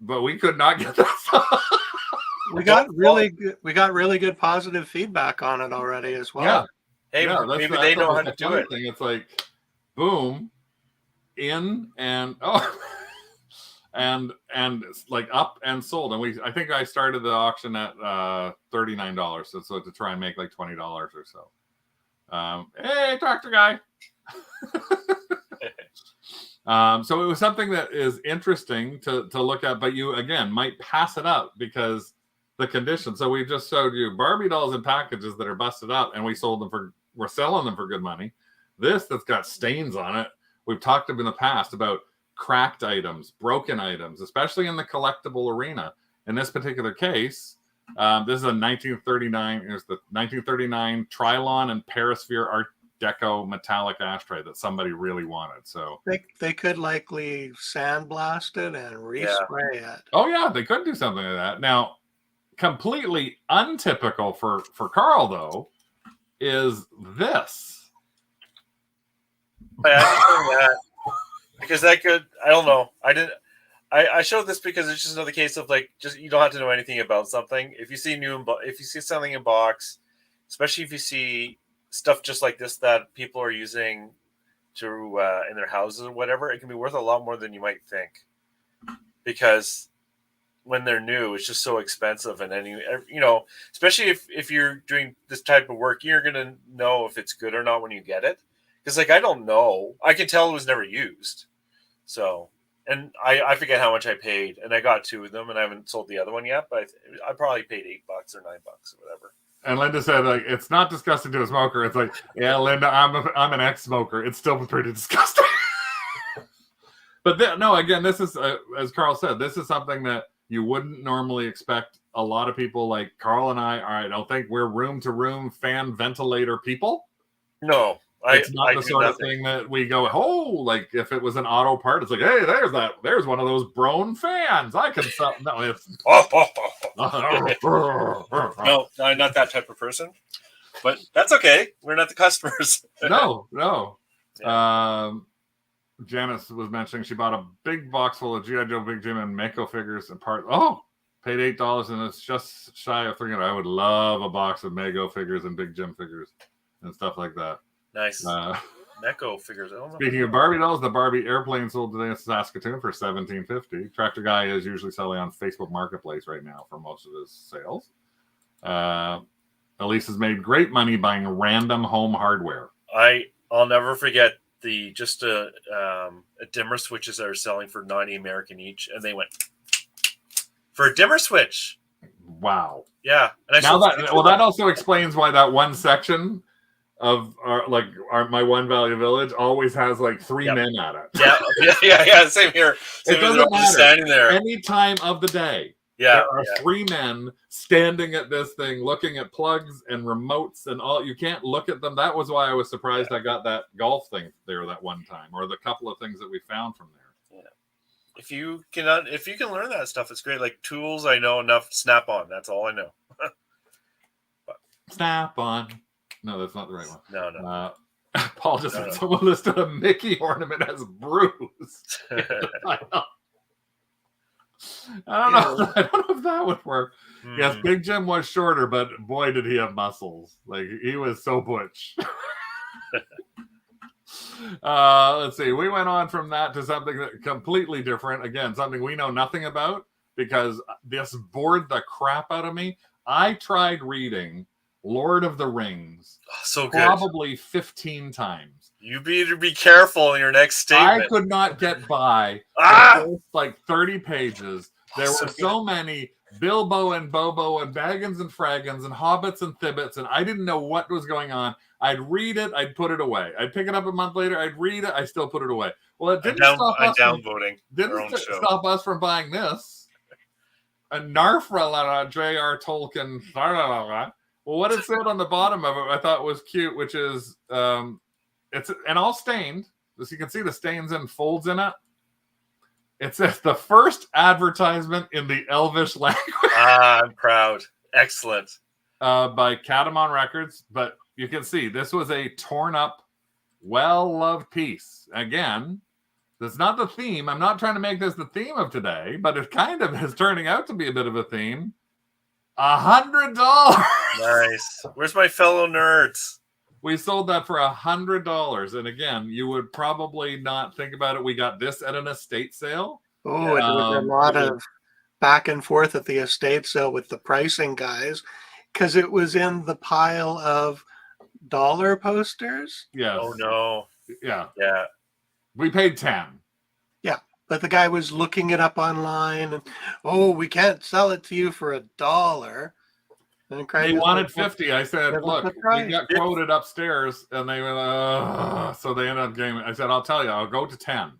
But we could not get that stuff. We got really good positive feedback on it already as well. Yeah. Hey, maybe they know how to do it. It's like, boom, in, and and like up and sold. And I think I started the auction at $39, so to try and make like $20 or so. Hey, tractor guy. So it was something that is interesting to look at, but you again might pass it up because the condition. So we just showed you Barbie dolls in packages that are busted up, and we're selling them for good money. This that's got stains on it. We've talked in the past about cracked items, broken items, especially in the collectible arena. In this particular case, this is a 1939. Here's the 1939 Trilon and Perisphere Art Deco metallic ashtray that somebody really wanted. So they could likely sandblast it and respray it. Oh yeah, they could do something like that. Now, completely untypical for Carl though is this. Because that could, I don't know. I showed this because it's just another case of like, just you don't have to know anything about something. If you see something in box, especially if you see stuff just like this that people are using to in their houses or whatever, it can be worth a lot more than you might think. Because when they're new, it's just so expensive, and especially if you're doing this type of work, you're gonna know if it's good or not when you get it. Because like I don't know, I can tell it was never used. So, and I forget how much I paid, and I got 2 of them, and I haven't sold the other one yet, but I probably paid $8 or $9 or whatever. And Linda said, like, it's not disgusting to a smoker. It's like, yeah, Linda, I'm an ex-smoker. It's still pretty disgusting. But no, again, this is, as Carl said, this is something that you wouldn't normally expect. A lot of people like Carl and I don't think we're room-to-room fan ventilator people. No. It's not the sort of thing that we go, oh, like if it was an auto part, it's like, hey, there's one of those Brown fans. I can sell. No, it's no, I'm not that type of person. But that's okay. We're not the customers. No. Yeah. Janice was mentioning she bought a big box full of G.I. Joe, Big Jim, and Mako figures and parts. Oh, paid $8 and it's just shy of $300. I would love a box of Mako figures and Big Jim figures and stuff like that. Nice. Meko figures. Speaking of Barbie dolls, the Barbie airplane sold today in Saskatoon for $17.50. Tractor Guy is usually selling on Facebook Marketplace right now for most of his sales. Elise has made great money buying random home hardware. I'll never forget the dimmer switches that are selling for $90 American each, and they went for a dimmer switch. Wow. Yeah. And that also explains why that one section of my One Value Village always has like 3 men at it. Yeah. Same here. It doesn't matter. Standing there any time of the day. Yeah, there are 3 men standing at this thing, looking at plugs and remotes and all. You can't look at them. That was why I was surprised I got that golf thing there that one time, or the couple of things that we found from there. Yeah. If you can learn that stuff, it's great. Like tools, I know enough. Snap-on. That's all I know. Snap-on. No, that's not the right one. No. Paul just said someone listed a Mickey ornament as bruised. I don't know if that would work. Yes, Big Jim was shorter, but boy, did he have muscles. Like, he was so butch. Let's see. We went on from that to something that completely different. Again, something we know nothing about because this bored the crap out of me. I tried reading Lord of the Rings so good. Probably 15 times. You better be careful in your next statement. I could not get by like 30 pages. There were so many Bilbo and Bobo and Baggins and Fraggins and Hobbits and Thibbits, and I didn't know what was going on. I'd read it, I'd put it away. I'd pick it up a month later, I'd read it, I still put it away. Well, it didn't stop us from buying this. A Narfra J.R. Tolkien. Well, what it said on the bottom of it, I thought was cute, which is it's and all stained. As you can see, the stains and folds in it. It says the first advertisement in the Elvish language. I'm proud. Excellent. By Catamon Records, but you can see this was a torn up, well-loved piece. Again, that's not the theme. I'm not trying to make this the theme of today, but it kind of is turning out to be a bit of a theme. $100. Nice. Where's my fellow nerds? We sold that for $100. And again, you would probably not think about it. We got this at an estate sale. Oh, and there was a lot it was- of back and forth at the estate sale with the pricing guys because it was in the pile of dollar posters. yes, Oh no. yeah. Yeah. We paid 10. Yeah, but the guy was looking it up online and, oh, we can't sell it to you for $1. And Craig They was wanted like, well, 50. I said, give us look, the we price. got quoted upstairs, and they went, so they ended up getting. I said, I'll tell you, I'll go to 10.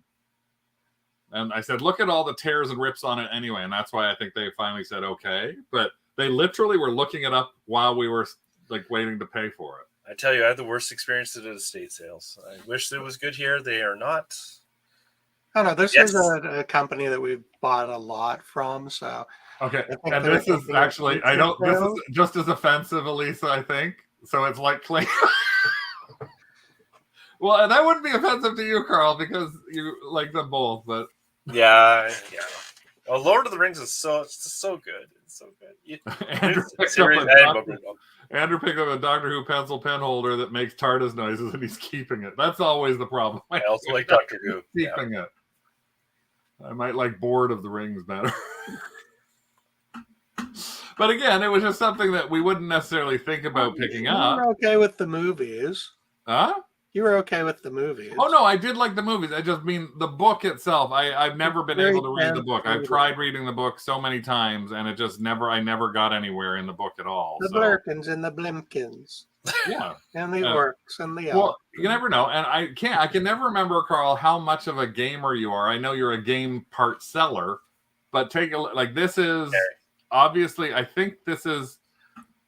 And I said, look at all the tears and rips on it anyway, and that's why I think they finally said okay. But they literally were looking it up while we were like waiting to pay for it. I tell you, I had the worst experience at estate sales. I wish it was good here. They are not. Oh no, this Yes. is a company that we've bought a lot from, so Okay, I think and they're this is thinking actually, I future don't. This sales. is just as offensive, Elisa. I think so. It's like clay. Well, and that wouldn't be offensive to you, Carl, because you like them both. But Yeah. Oh, Lord of the Rings is so good. It's so good. Andrew picked up Andrew picked up a Doctor Who pencil pen holder that makes TARDIS noises, and he's keeping it. That's always the problem. I also like Doctor Who. Keeping it. I might like Board of the Rings better. But again, it was just something that we wouldn't necessarily think about picking up. You were okay with the movies. Huh? You were okay with the movies. Oh no, I did like the movies. I just mean the book itself. I've never been able to read the book. I've tried reading the book so many times, and it just I never got anywhere in the book at all. The Blurkins and the Blimpkins. Yeah. And the orcs and the elves. Well, you never know. And I can never remember, Carl, how much of a gamer you are. I know you're a game part seller, but take a look. Like this is obviously, I think this is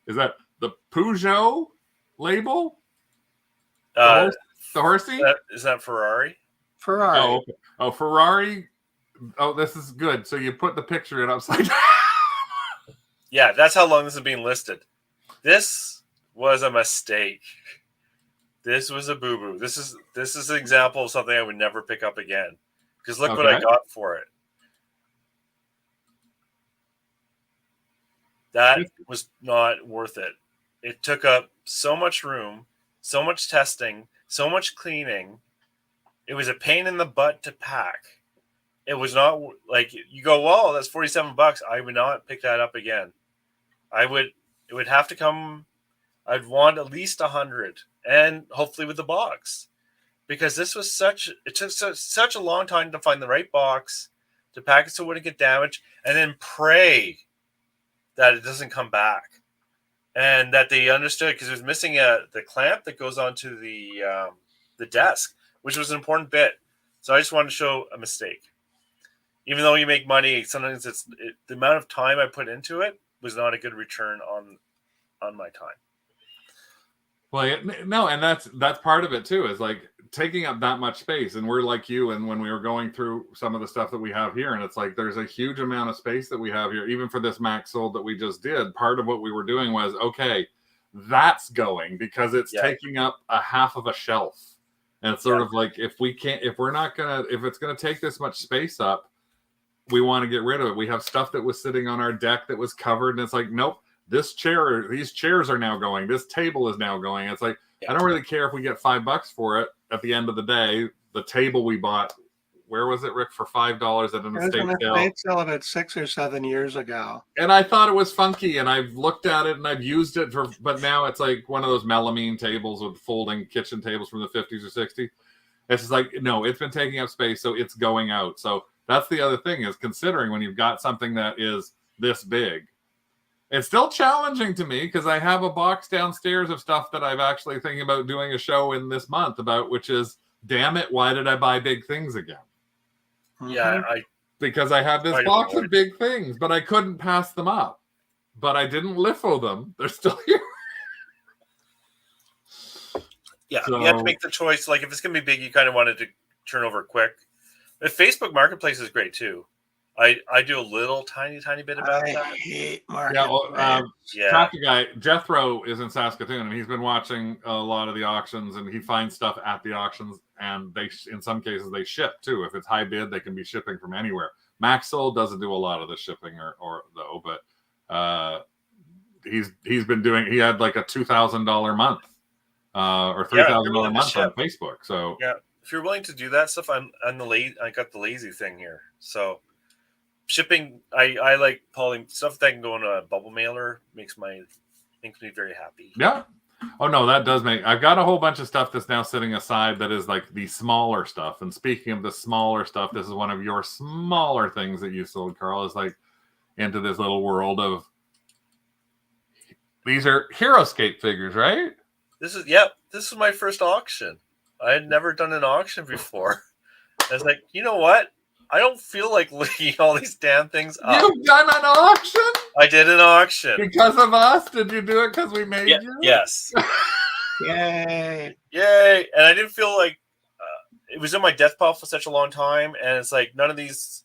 that the Peugeot label? The horsey? Is that Ferrari? Ferrari. Oh, okay. Oh, Ferrari. Oh, this is good. So you put the picture in upside down. Yeah, that's how long this is being listed. This was a mistake. This was a boo-boo. This is an example of something I would never pick up again. Because look what I got for it. That was not worth it. It took up so much room, so much testing, so much cleaning. It was a pain in the butt to pack. It was not like you go, whoa, that's $47. I would not pick that up again. It would have to come. I'd want at least 100, and hopefully with the box, because this was it took such a long time to find the right box to pack it so it wouldn't get damaged, and then pray that it doesn't come back, and that they understood, because it was missing the clamp that goes onto the desk, which was an important bit. So I just wanted to show a mistake. Even though you make money, sometimes the amount of time I put into it was not a good return on my time. Well, no, and that's part of it too, is like taking up that much space. And we're like you, and when we were going through some of the stuff that we have here, and it's like there's a huge amount of space that we have here, even for this max sold that we just did. Part of what we were doing was, okay, that's going because it's taking up a half of a shelf. And it's sort of like if it's gonna take this much space up, we want to get rid of it. We have stuff that was sitting on our deck that was covered, and it's like, nope, these chairs are now going. This table is now going. It's like, I don't really care if we get $5 for it. At the end of the day, the table we bought, where was it, Rick, for $5 at an estate sale about 6 or 7 years ago. And I thought it was funky, and I've looked at it and I've used it but now it's like one of those melamine tables with folding kitchen tables from the 50s or 60s. It's just like, no, it's been taking up space, so it's going out. So that's the other thing, is considering when you've got something that is this big. It's still challenging to me because I have a box downstairs of stuff that I've actually thinking about doing a show in this month about, which is, damn it, why did I buy big things again? Yeah, because I have this box of big things, but I couldn't pass them up. But I didn't LIFO them. They're still here. Yeah, so you have to make the choice. Like, if it's going to be big, you kind of want it to turn over quick. The Facebook Marketplace is great, too. I do a little tiny bit about that. I hate Marketplace. Traffic guy Jethro is in Saskatoon, and he's been watching a lot of the auctions, and he finds stuff at the auctions, and they, in some cases, they ship too. If it's high bid, they can be shipping from anywhere. Max Sold doesn't do a lot of the shipping, or but he's been doing. He had like a $2,000 month, or $3,000 month on Facebook. So if you're willing to do that stuff, I'm the lazy. I got the lazy thing here. So shipping, I like pulling stuff that can go in a bubble mailer. Makes me very happy. Yeah. Oh no, that does make. I've got a whole bunch of stuff that's now sitting aside that is like the smaller stuff. And speaking of the smaller stuff, this is one of your smaller things that you sold, Carl. Is like into this little world of. These are HeroScape figures, right? This is my first auction. I had never done an auction before. I was like, you know what? I don't feel like looking all these damn things up. You've done an auction? I did an auction. Because of us? Did you do it because we made you? Yes. Yay. Yay. And I didn't feel like it was in my death pile for such a long time. And it's like none of these,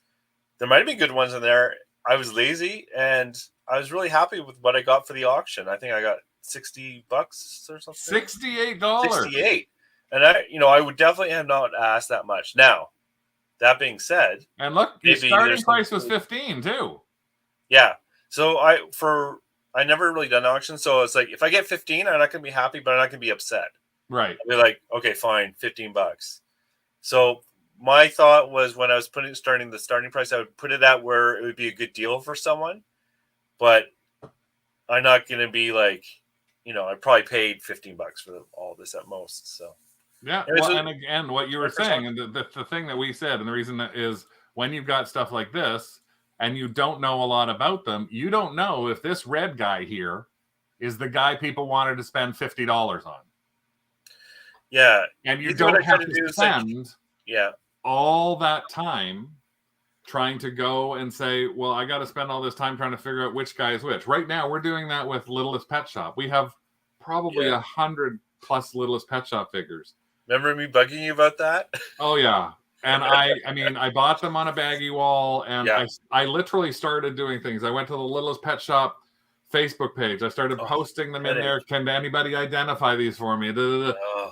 there might have been good ones in there. I was lazy and I was really happy with what I got for the auction. I think I got $60 or something. $68. 68. And I would definitely have not asked that much. Now, that being said, and look, the starting price was 15 too. Yeah. So I never really done auctions, so it's like if I get 15, I'm not gonna be happy, but I'm not gonna be upset. Right. I'll be like, okay, fine, $15. So my thought was when I was starting the starting price, I would put it at where it would be a good deal for someone, but I'm not gonna be like, I probably paid $15 for all this at most. So yeah, well, and again, what you were saying, and the thing that we said, and the reason that is when you've got stuff like this and you don't know a lot about them, you don't know if this red guy here is the guy people wanted to spend $50 on. Yeah. And you don't have to spend all that time trying to go and say, well, I got to spend all this time trying to figure out which guy is which. Right now, we're doing that with Littlest Pet Shop. We have probably 100 plus Littlest Pet Shop figures. Remember me bugging you about that? Oh yeah, and I bought them on a baggy wall, and I literally started doing things. I went to the Littlest Pet Shop Facebook page. I started posting them in there. Can anybody identify these for me?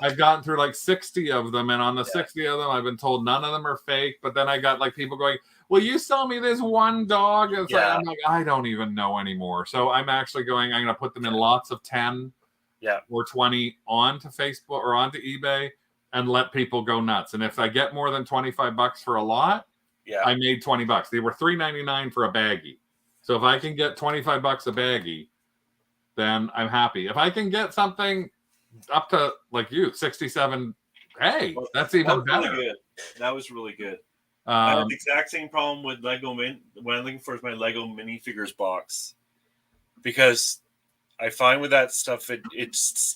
I've gotten through like 60 of them, and on the 60 of them, I've been told none of them are fake. But then I got like people going, "Will you sell me this one dog?" And I'm like, I don't even know anymore. So I'm actually going. I'm going to put them in lots of 10, or 20 onto Facebook or onto eBay. And let people go nuts. And if I get more than $25 for a lot, I made $20. They were $3.99 for a baggie. So if I can get $25 a baggie, then I'm happy. If I can get something up to like you, 67, hey, that's even better. Really good. That was really good. I had the exact same problem with Lego when I'm looking for my Lego minifigures box, because I find with that stuff it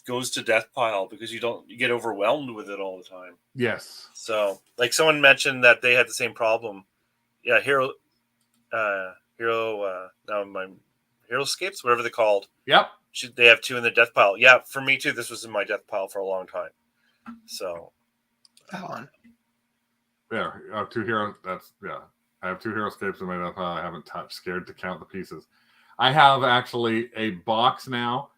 goes to death pile because you get overwhelmed with it all the time. Yes. So like someone mentioned that they had the same problem. Yeah, HeroScapes, whatever they're called. Yep. They have 2 in the death pile. Yeah, for me too. This was in my death pile for a long time. So that one. Yeah, I have 2 I have 2 HeroScapes in my death pile. I haven't touched. Scared to count the pieces. I have actually a box now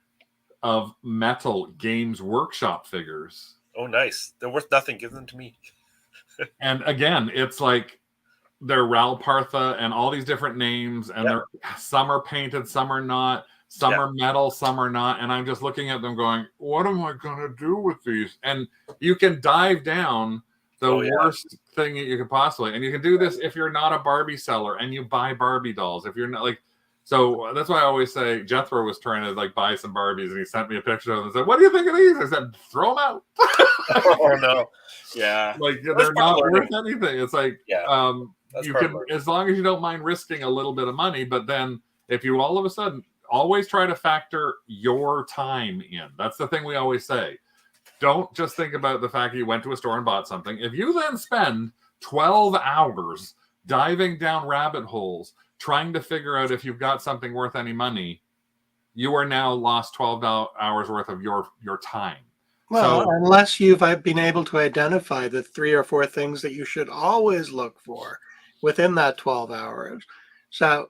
of metal Games Workshop figures. Oh, nice. They're worth nothing. Give them to me. And again, it's like they're Ralpartha and all these different names, and they're some are painted, some are not, some are metal, some are not. And I'm just looking at them going, what am I going to do with these? And you can dive down the worst thing that you could possibly. And you can do this if you're not a Barbie seller and you buy Barbie dolls. If you're not like, so that's why I always say Jethro was trying to like buy some Barbies, and he sent me a picture of them and said, "What do you think of these?" I said, "Throw them out." Oh no, yeah, like they're not worth anything. It's like you can, as long as you don't mind risking a little bit of money. But then if you all of a sudden always try to factor your time in. That's the thing we always say. Don't just think about the fact that you went to a store and bought something. If you then spend 12 hours diving down rabbit holes trying to figure out if you've got something worth any money, you are now lost 12 hours worth of your time. Well, unless you've been able to identify the 3 or 4 things that you should always look for within that 12 hours. So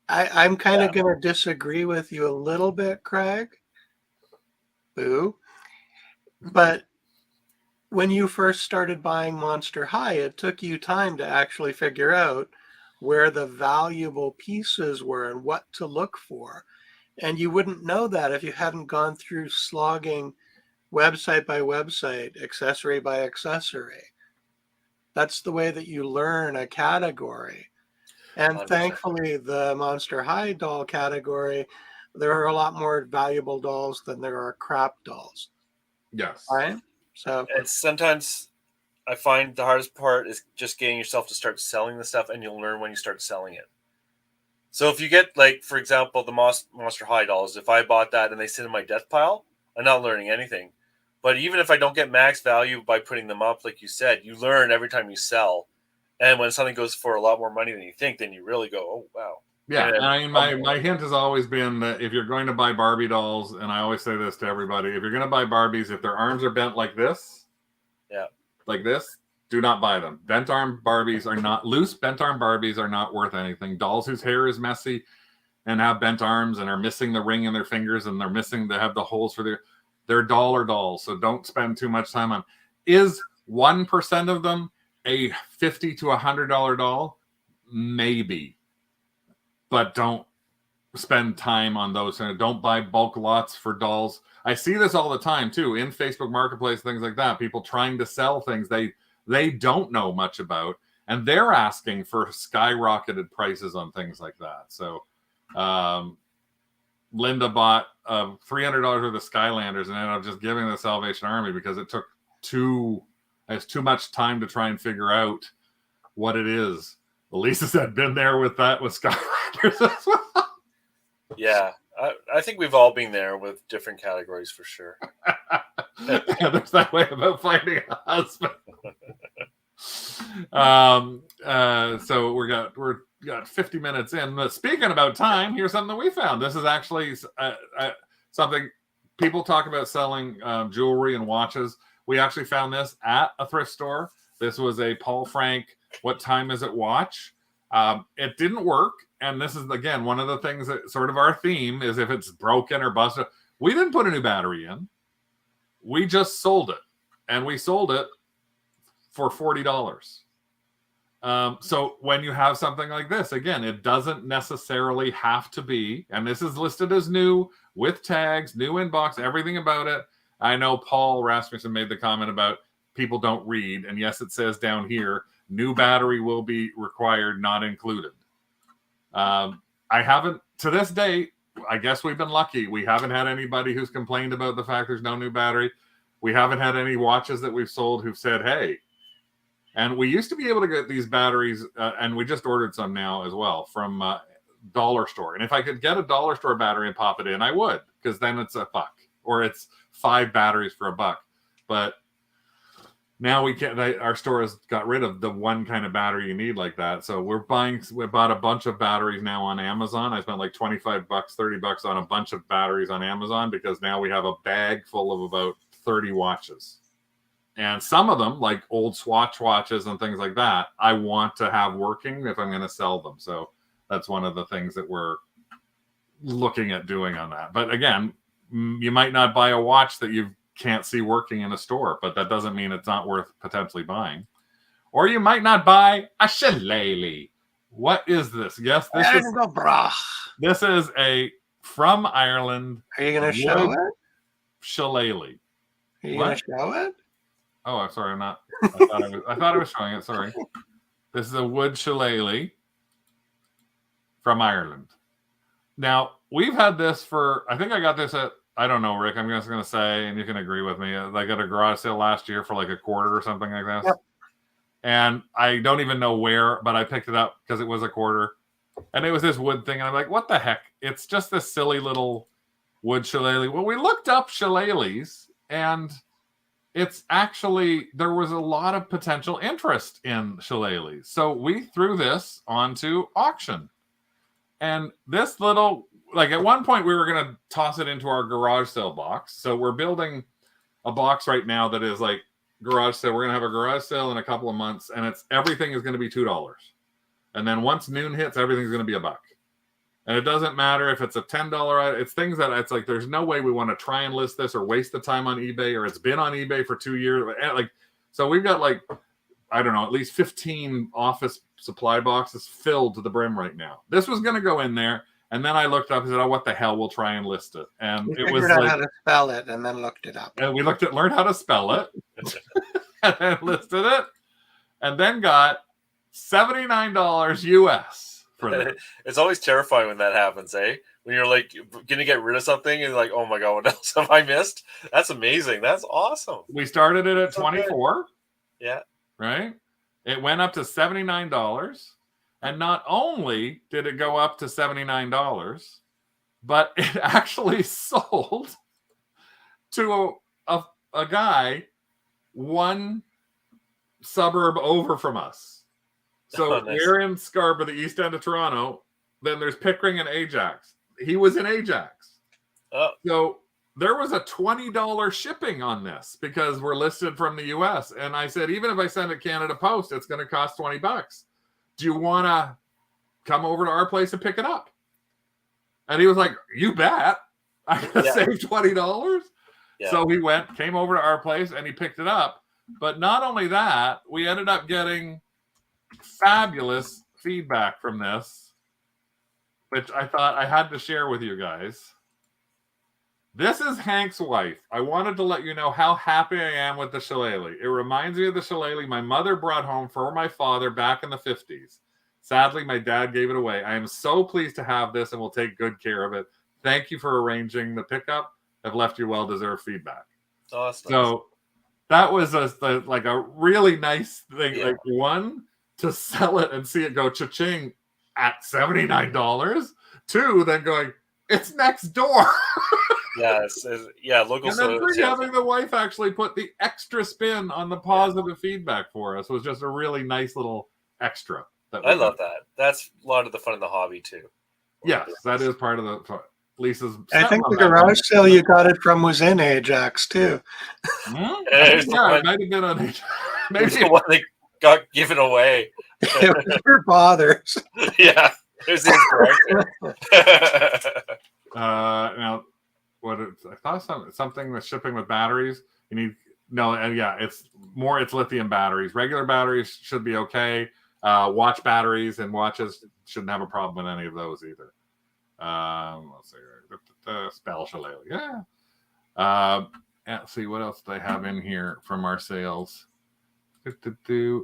I'm kind of going to disagree with you a little bit, Craig. Boo. But when you first started buying Monster High, it took you time to actually figure out where the valuable pieces were and what to look for. And you wouldn't know that if you hadn't gone through slogging website by website, accessory by accessory. That's the way that you learn a category. And 100%. thankfully, the Monster High doll category, there are a lot more valuable dolls than there are crap dolls, Yes. right? So And sometimes I find the hardest part is just getting yourself to start selling the stuff, and you'll learn when you start selling it. So if you get, like, for example, the Monster High dolls, if I bought that and they sit in my death pile, I'm not learning anything. But even if I don't get max value by putting them up, like you said, you learn every time you sell. And when something goes for a lot more money than you think, then you really go, oh, wow. Yeah, And I mean, my hint has always been that if you're going to buy Barbie dolls, and I always say this to everybody, if you're going to buy Barbies, if their arms are bent like this, like this, do not buy them. Bent arm Barbies are not, loose bent arm Barbies are not worth anything. Dolls whose hair is messy and have bent arms and are missing the ring in their fingers and they have the holes for their doll or dolls. So don't spend too much time on. Is 1% of them a $50 to $100 doll? Maybe. But don't spend time on those. Don't buy bulk lots for dolls. I see this all the time too in Facebook Marketplace, things like that. People trying to sell things they don't know much about, and they're asking for skyrocketed prices on things like that. So Linda bought $300 worth of Skylanders and ended up just giving the Salvation Army because it took too much time to try and figure out what it is. Lisa's had been there with that with Skylanders as well. Yeah, I think we've all been there with different categories for sure. Yeah, there's that way about finding a husband. So we got 50 minutes in. But speaking about time, here's something that we found. This is actually something people talk about selling jewelry and watches. We actually found this at a thrift store. This was a Paul Frank "What Time Is It" watch. It didn't work. And this is, again, one of the things that sort of our theme is if it's broken or busted. We didn't put a new battery in. We just sold it. And we sold it for $40. So when you have something like this, again, it doesn't necessarily have to be, and this is listed as new with tags, new inbox, everything about it. I know Paul Rasmussen made the comment about people don't read. And yes, it says down here, new battery will be required, not included. I haven't, to this day, I guess we've been lucky. We haven't had anybody who's complained about the fact there's no new battery. We haven't had any watches that we've sold who've said, hey. And we used to be able to get these batteries, and we just ordered some now as well from dollar store. And if I could get a dollar store battery and pop it in, I would, because then it's $1 or it's 5 batteries for $1. But now we can't. Our store has got rid of the one kind of battery you need like that. So we bought a bunch of batteries now on Amazon. I spent like $25, $30 on a bunch of batteries on Amazon because now we have a bag full of about 30 watches. And some of them, like old Swatch watches and things like that, I want to have working if I'm going to sell them. So that's one of the things that we're looking at doing on that. But again, you might not buy a watch that you can't see working in a store, but that doesn't mean it's not worth potentially buying. Or you might not buy a shillelagh. What is this? Yes, this is a from Ireland. Are you going to show it? Shillelagh. Are you going to show it? Oh, I'm sorry. I'm not. I thought I was showing it. Sorry. This is a wood shillelagh from Ireland. Now, we've had this for, I think I got this at, I don't know, Rick, I'm just going to say, and you can agree with me, like at a garage sale last year for like $1 or something like this. Yep. And I don't even know where, but I picked it up because it was $1. And it was this wood thing. And I'm like, what the heck? It's just this silly little wood shillelagh. Well, we looked up shillelaghs, and it's actually, there was a lot of potential interest in shillelaghs. So we threw this onto auction. And this little, like at one point we were going to toss it into our garage sale box. So we're building a box right now that is like garage sale. We're going to have a garage sale in a couple of months, and everything is going to be $2. And then once noon hits, everything's going to be $1. And it doesn't matter if it's a $10 item. It's things that it's like, there's no way we want to try and list this or waste the time on eBay, or it's been on eBay for 2 years. Like, so we've got like, I don't know, at least 15 office supply boxes filled to the brim right now. This was going to go in there. And then I looked up and said, oh, what the hell? We'll try and list it. And we it was out like, how to spell it and then looked it up. And we learned how to spell it and then listed it. and then got $79 US for this. It's always terrifying when that happens, eh? When you're like going to get rid of something and like, oh my God, what else have I missed? That's amazing. That's awesome. We started it at So 24. Yeah. Right? It went up to $79. And not only did it go up to $79, but it actually sold to a guy one suburb over from us. So Nice. we're in Scarborough, the east end of Toronto. Then there's Pickering and Ajax. He was in Ajax. Oh. So there was a $20 shipping on this because we're listed from the US. And I said, even if I send it Canada Post, it's going to cost $20. Do you want to come over to our place and pick it up? And he was like, you bet. I'm going to save $20. Yeah. So he came over to our place and he picked it up. But not only that, we ended up getting fabulous feedback from this, which I thought I had to share with you guys. This is Hank's wife. I wanted to let you know how happy I am with the shillelagh. It reminds me of the shillelagh my mother brought home for my father back in the 50s. Sadly, my dad gave it away. I am so pleased to have this and will take good care of it. Thank you for arranging the pickup. I've left you well-deserved feedback. Oh, that's nice. So that was like a really nice thing. Yeah. Like, one, to sell it and see it go cha-ching at $79. Two, then going, it's next door. Local. And then three, having the wife actually put the extra spin on the positive feedback for us was just a really nice little extra. I love that. That's a lot of the fun of the hobby too. Yes, that is part of the Lisa's. I think the garage sale you got it from was in Ajax too. It might have been on Ajax. Maybe the one that got given away. It was your father's. Yeah, it was incorrect. Now, I thought something with shipping with batteries. You need it's lithium batteries. Regular batteries should be okay. Watch batteries and watches shouldn't have a problem with any of those either. Let's see, spell shillelagh. Yeah. Let's see what else they have in here from our sales.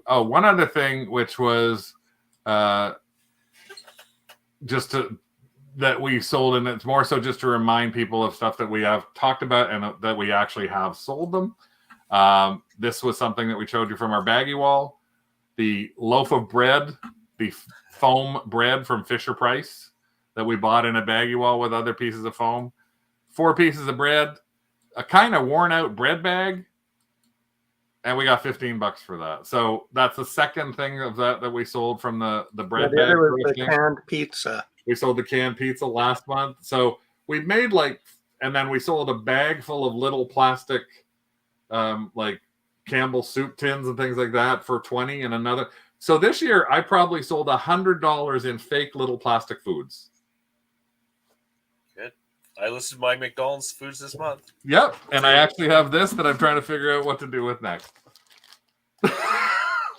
Oh, one other thing, which was that we sold, and it's more so just to remind people of stuff that we have talked about and that we actually have sold them. This was something that we showed you from our baggy wall. The loaf of bread, the foam bread from Fisher Price that we bought in a baggy wall with other pieces of foam. 4 pieces of bread, a kind of worn out bread bag, and we got $15 for that. So that's the second thing of that we sold from the bread bag. The other was the canned pizza. We sold the canned pizza last month. So we made and then we sold a bag full of little plastic, like Campbell soup tins and things like that for $20 and another. So this year I probably sold $100 in fake little plastic foods. Good. I listed my McDonald's foods this month. Yep. And I actually have this that I'm trying to figure out what to do with next.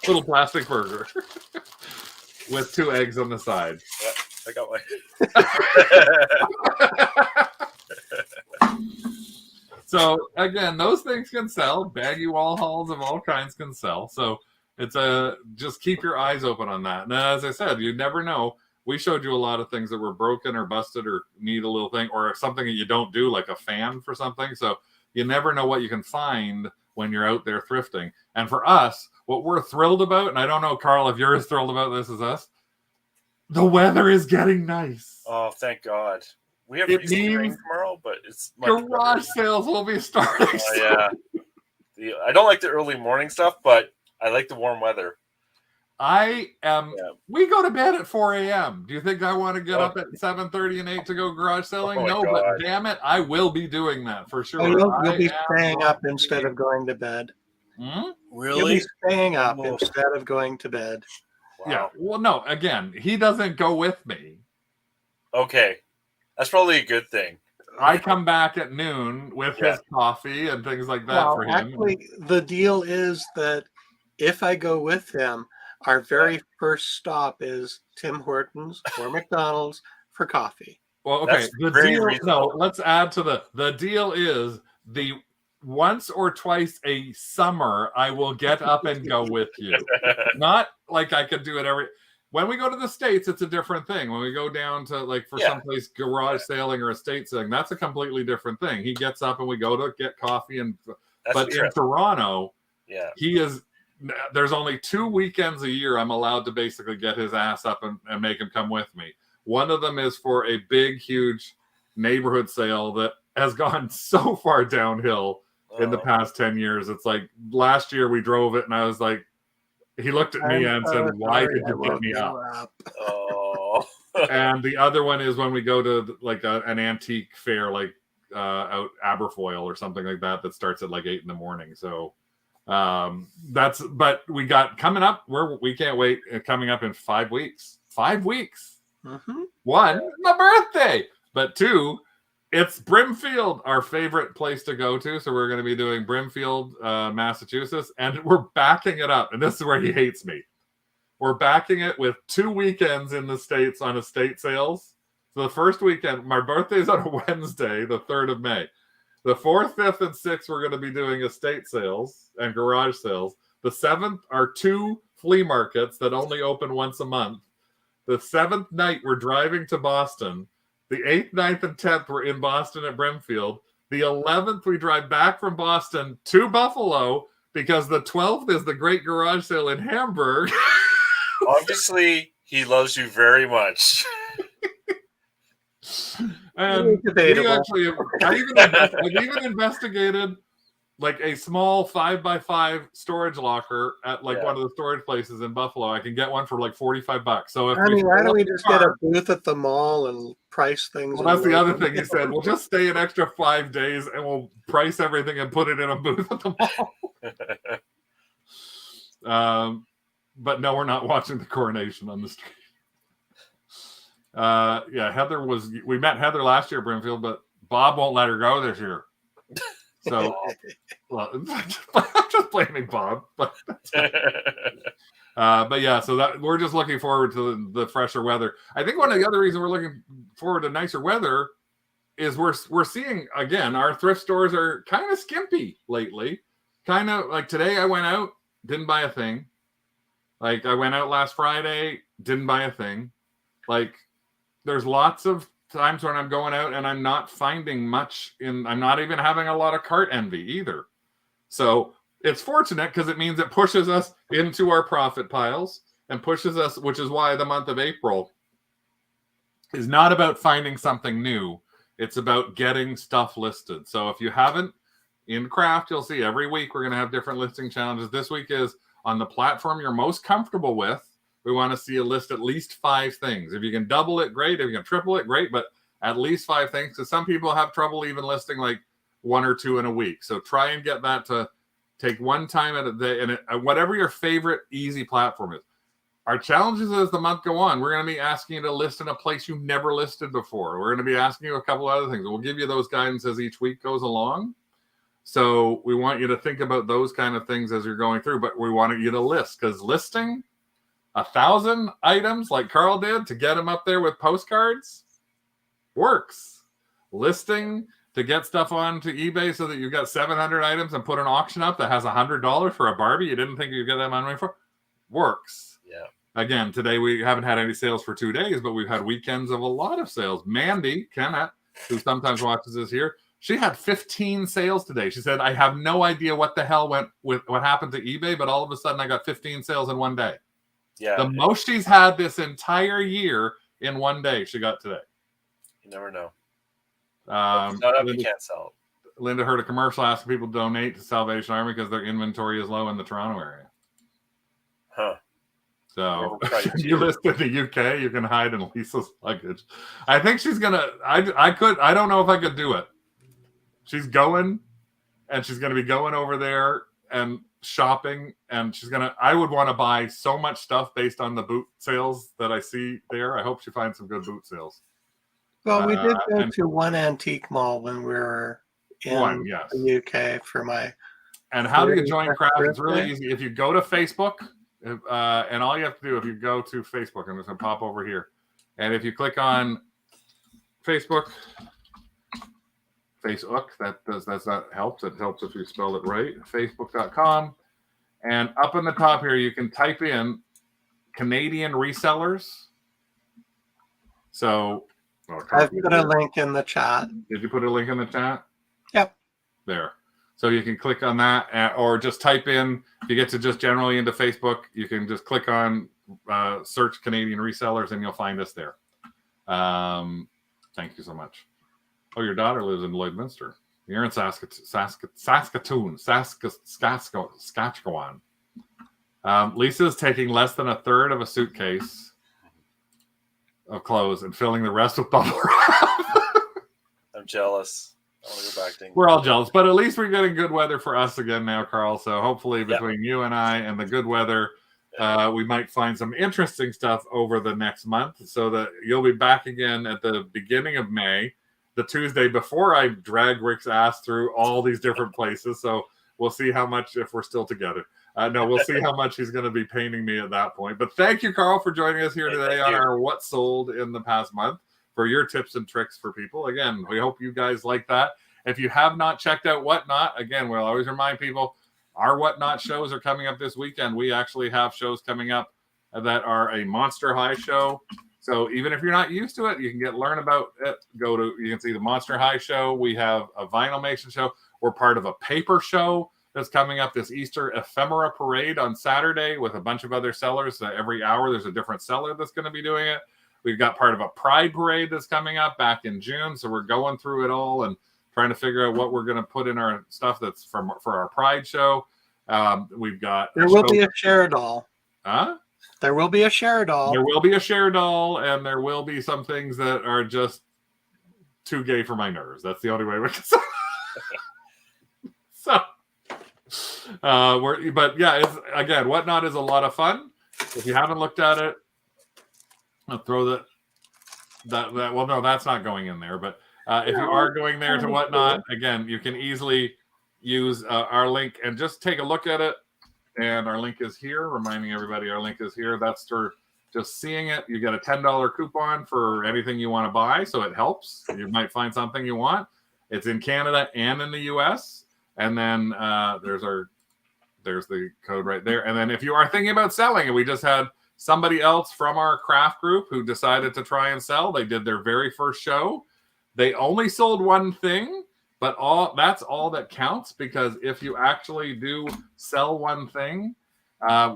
Little plastic burger with 2 eggs on the side. Yeah, I got one. So again, those things can sell. Baggy wall hauls of all kinds can sell. So it's just keep your eyes open on that. And as I said, you never know. We showed you a lot of things that were broken or busted or need a little thing or something that you don't do, like a fan for something. So you never know what you can find when you're out there thrifting. And for us, what we're thrilled about, and I don't know, Carl, if you're as thrilled about this as us, the weather is getting nice. Oh, thank God. We have It means rain tomorrow, but it's garage sales will be starting. Oh, yeah. I don't like the early morning stuff, but I like the warm weather. We go to bed at 4 a.m. Do you think I want to get up at 7:30 and 8 to go garage selling? Oh, no, God. but damn it, I will be doing that for sure. You'll be staying up instead of going to bed. Really? You'll be staying up instead of going to bed. Wow. Yeah. Well, no, again, he doesn't go with me. Okay. That's probably a good thing. I come back at noon with his coffee and things like that for him. Actually, the deal is that if I go with him, our very first stop is Tim Hortons or McDonald's for coffee. Well, okay. That's very reasonable. Let's add to the deal is once or twice a summer, I will get up and go with you. Not like I could do it every. When we go to the States, it's a different thing. When we go down to like for someplace garage sailing or estate sailing, that's a completely different thing. He gets up and we go to get coffee. But in Toronto, he is. There's only 2 weekends a year I'm allowed to basically get his ass up and make him come with me. One of them is for a big, huge neighborhood sale that has gone so far downhill in the past 10 years. It's like last year we drove it and I was like, he looked at me and said, why did you get me up? Oh. And the other one is when we go to like an antique fair, like out Aberfoyle or something like that starts at like 8 a.m. So but we got coming up we can't wait, coming up in 5 weeks. 5 weeks. Mm-hmm. 1, my birthday, but 2, it's Brimfield, our favorite place to go to. So we're going to be doing Brimfield, Massachusetts, and we're backing it up. And this is where he hates me. We're backing it with 2 weekends in the States on estate sales. So the first weekend, my birthday's on a Wednesday, the 3rd of May. The 4th, 5th, and 6th, we're going to be doing estate sales and garage sales. The 7th are 2 flea markets that only open once a month. The 7th night, we're driving to Boston. The 8th, 9th, and 10th, we're in Boston at Brimfield. The 11th, we drive back from Boston to Buffalo because the 12th is the Great Garage Sale in Hamburg. Obviously, he loves you very much. And I've even investigated like a small 5x5 storage locker at like one of the storage places in Buffalo. I can get one for like $45. So if why don't we just get a booth at the mall and price things? Well, that's the other thing he said. We'll just stay an extra 5 days and we'll price everything and put it in a booth at the mall. But no, we're not watching the coronation on the street. We met Heather last year at Brimfield, but Bob won't let her go this year. So, well, I'm just blaming Bob. But yeah, so that we're just looking forward to the fresher weather. I think one of the other reasons we're looking forward to nicer weather is we're seeing again our thrift stores are kind of skimpy lately. Kind of like today, I went out, didn't buy a thing. Like I went out last Friday, didn't buy a thing. Like there's lots of times when I'm going out and I'm not finding much I'm not even having a lot of cart envy either. So it's fortunate because it means it pushes us into our profit piles and pushes us, which is why the month of April is not about finding something new. It's about getting stuff listed. So if you haven't in craft, you'll see every week we're going to have different listing challenges. This week is on the platform you're most comfortable with. We want to see a list at least 5 things. If you can double it, great. If you can triple it, great. But at least 5 things. Because some people have trouble even listing like 1 or 2 in a week. So try and get that to take one time at a day. And whatever your favorite easy platform is. Our challenges as the month go on, we're going to be asking you to list in a place you've never listed before. We're going to be asking you a couple other things. We'll give you those guidance as each week goes along. So we want you to think about those kind of things as you're going through. But we want you to list because listing 1,000 items like Carl did to get them up there with postcards works. Listing to get stuff onto eBay so that you've got 700 items and put an auction up that has $100 for a Barbie you didn't think you'd get that money for works. Yeah. Again, today we haven't had any sales for 2 days, but we've had weekends of a lot of sales. Mandy Kennett, who sometimes watches this here, she had 15 sales today. She said, I have no idea what the hell went with what happened to eBay, but all of a sudden I got 15 sales in 1 day. Yeah. The most she's had this entire year in 1 day she got today. You never know. Not up, you can't sell it. Linda heard a commercial asking people to donate to Salvation Army because their inventory is low in the Toronto area. Huh. So you list in the UK, you can hide in Lisa's luggage. I think she's gonna. I don't know if I could do it. She's going, and she's gonna be going over there and shopping, and I would want to buy so much stuff based on the boot sales that I see there. I hope she finds some good boot sales. Well, we did go to one antique mall when we were in the UK for my. And how do you join craft? It's really easy. If you go to Facebook, and all you have to do, if you go to Facebook, I'm just going to pop over here. And if you click on Facebook, Facebook. That helps. It helps if you spell it right. Facebook.com. And up in the top here, you can type in Canadian resellers. So I've put a link in the chat. Did you put a link in the chat? Yep. There. So you can click on that, or just type in, if you get to just generally into Facebook, you can just click on search Canadian resellers and you'll find us there. Thank you so much. Oh, your daughter lives in Lloydminster. You're in Saskatoon. Lisa's taking less than a third of a suitcase of clothes and filling the rest with bubble wrap. I'm jealous. I want to go back to England. We're all jealous, but at least we're getting good weather for us again now, Carl. So hopefully between you and I and the good weather, we might find some interesting stuff over the next month, so that you'll be back again at the beginning of May, the Tuesday before I drag Rick's ass through all these different places. So we'll see how much, if we're still together. No, we'll see how much he's going to be painting me at that point. But thank you, Carl, for joining us here today on our What Sold in the Past Month, for your tips and tricks for people. Again, we hope you guys like that. If you have not checked out Whatnot, again, we'll always remind people, our Whatnot shows are coming up this weekend. We actually have shows coming up that are a Monster High show. So even if you're not used to it, you can learn about it. You can see the Monster High show. We have a vinyl mason show. We're part of a paper show that's coming up, this Easter ephemera parade on Saturday with a bunch of other sellers. Every hour there's a different seller that's going to be doing it. We've got part of a pride parade that's coming up back in June. So we're going through it all and trying to figure out what we're going to put in our stuff that's for our pride show. We've got... There will be a share doll. Huh? There will be a share doll. There will be a share doll, and there will be some things that are just too gay for my nerves. That's the only way we can say it. So... but yeah, it's, again, Whatnot is a lot of fun. If you haven't looked at it, I'll throw that. Well, no, that's not going in there. But if you are going there to Whatnot, again, you can easily use our link and just take a look at it. And our link is here. Reminding everybody, our link is here. That's for just seeing it. You get a $10 coupon for anything you want to buy, so it helps. You might find something you want. It's in Canada and in the US. And then there's the code right there. And then if you are thinking about selling, and we just had somebody else from our craft group who decided to try and sell. They did their very first show. They only sold one thing, but that's all that counts, because if you actually do sell one thing,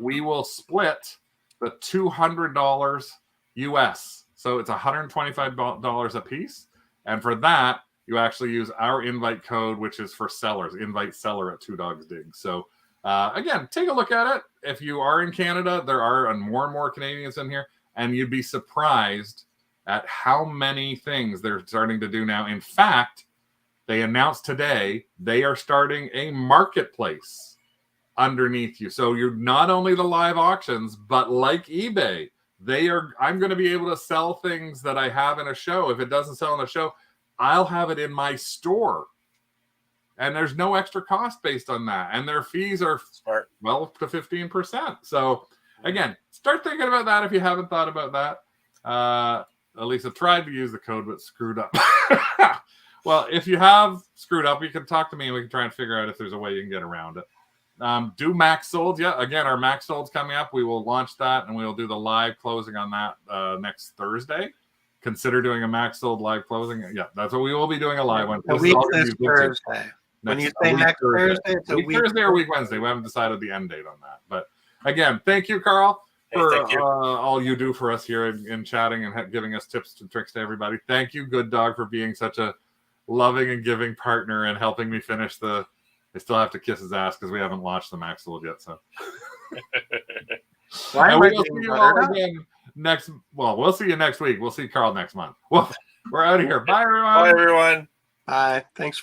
we will split the $200 US. So it's $125 a piece. And for that, you actually use our invite code, which is for sellers, invite seller at Two Dogs Dig. So again, take a look at it. If you are in Canada, there are more and more Canadians in here, and you'd be surprised at how many things they're starting to do now. In fact, they announced today they are starting a marketplace underneath you. So you're not only the live auctions, but like eBay, I'm going to be able to sell things that I have in a show. If it doesn't sell in a show, I'll have it in my store. And there's no extra cost based on that. And their fees are 12 to 15%. So again, start thinking about that if you haven't thought about that. Elisa tried to use the code, but screwed up. Well, if you have screwed up, you can talk to me and we can try and figure out if there's a way you can get around it. Do max sold. Yeah, again, our max sold's coming up. We will launch that and we'll do the live closing on that next Thursday. Consider doing a max sold live closing. Yeah, that's what we will be doing, a live one. A week this Thursday. When you say next Thursday, it's a week Thursday or week Wednesday. We haven't decided the end date on that. But again, thank you, Carl, for all you do for us here in chatting and giving us tips and tricks to everybody. Thank you, Good Dog, for being such a loving and giving partner and helping me finish I still have to kiss his ass because we haven't launched the max sold yet. So we'll see you all again we'll see you next week. We'll see Carl next month. Well, we're out of here. Bye, everyone. Bye, everyone. Bye. Thanks.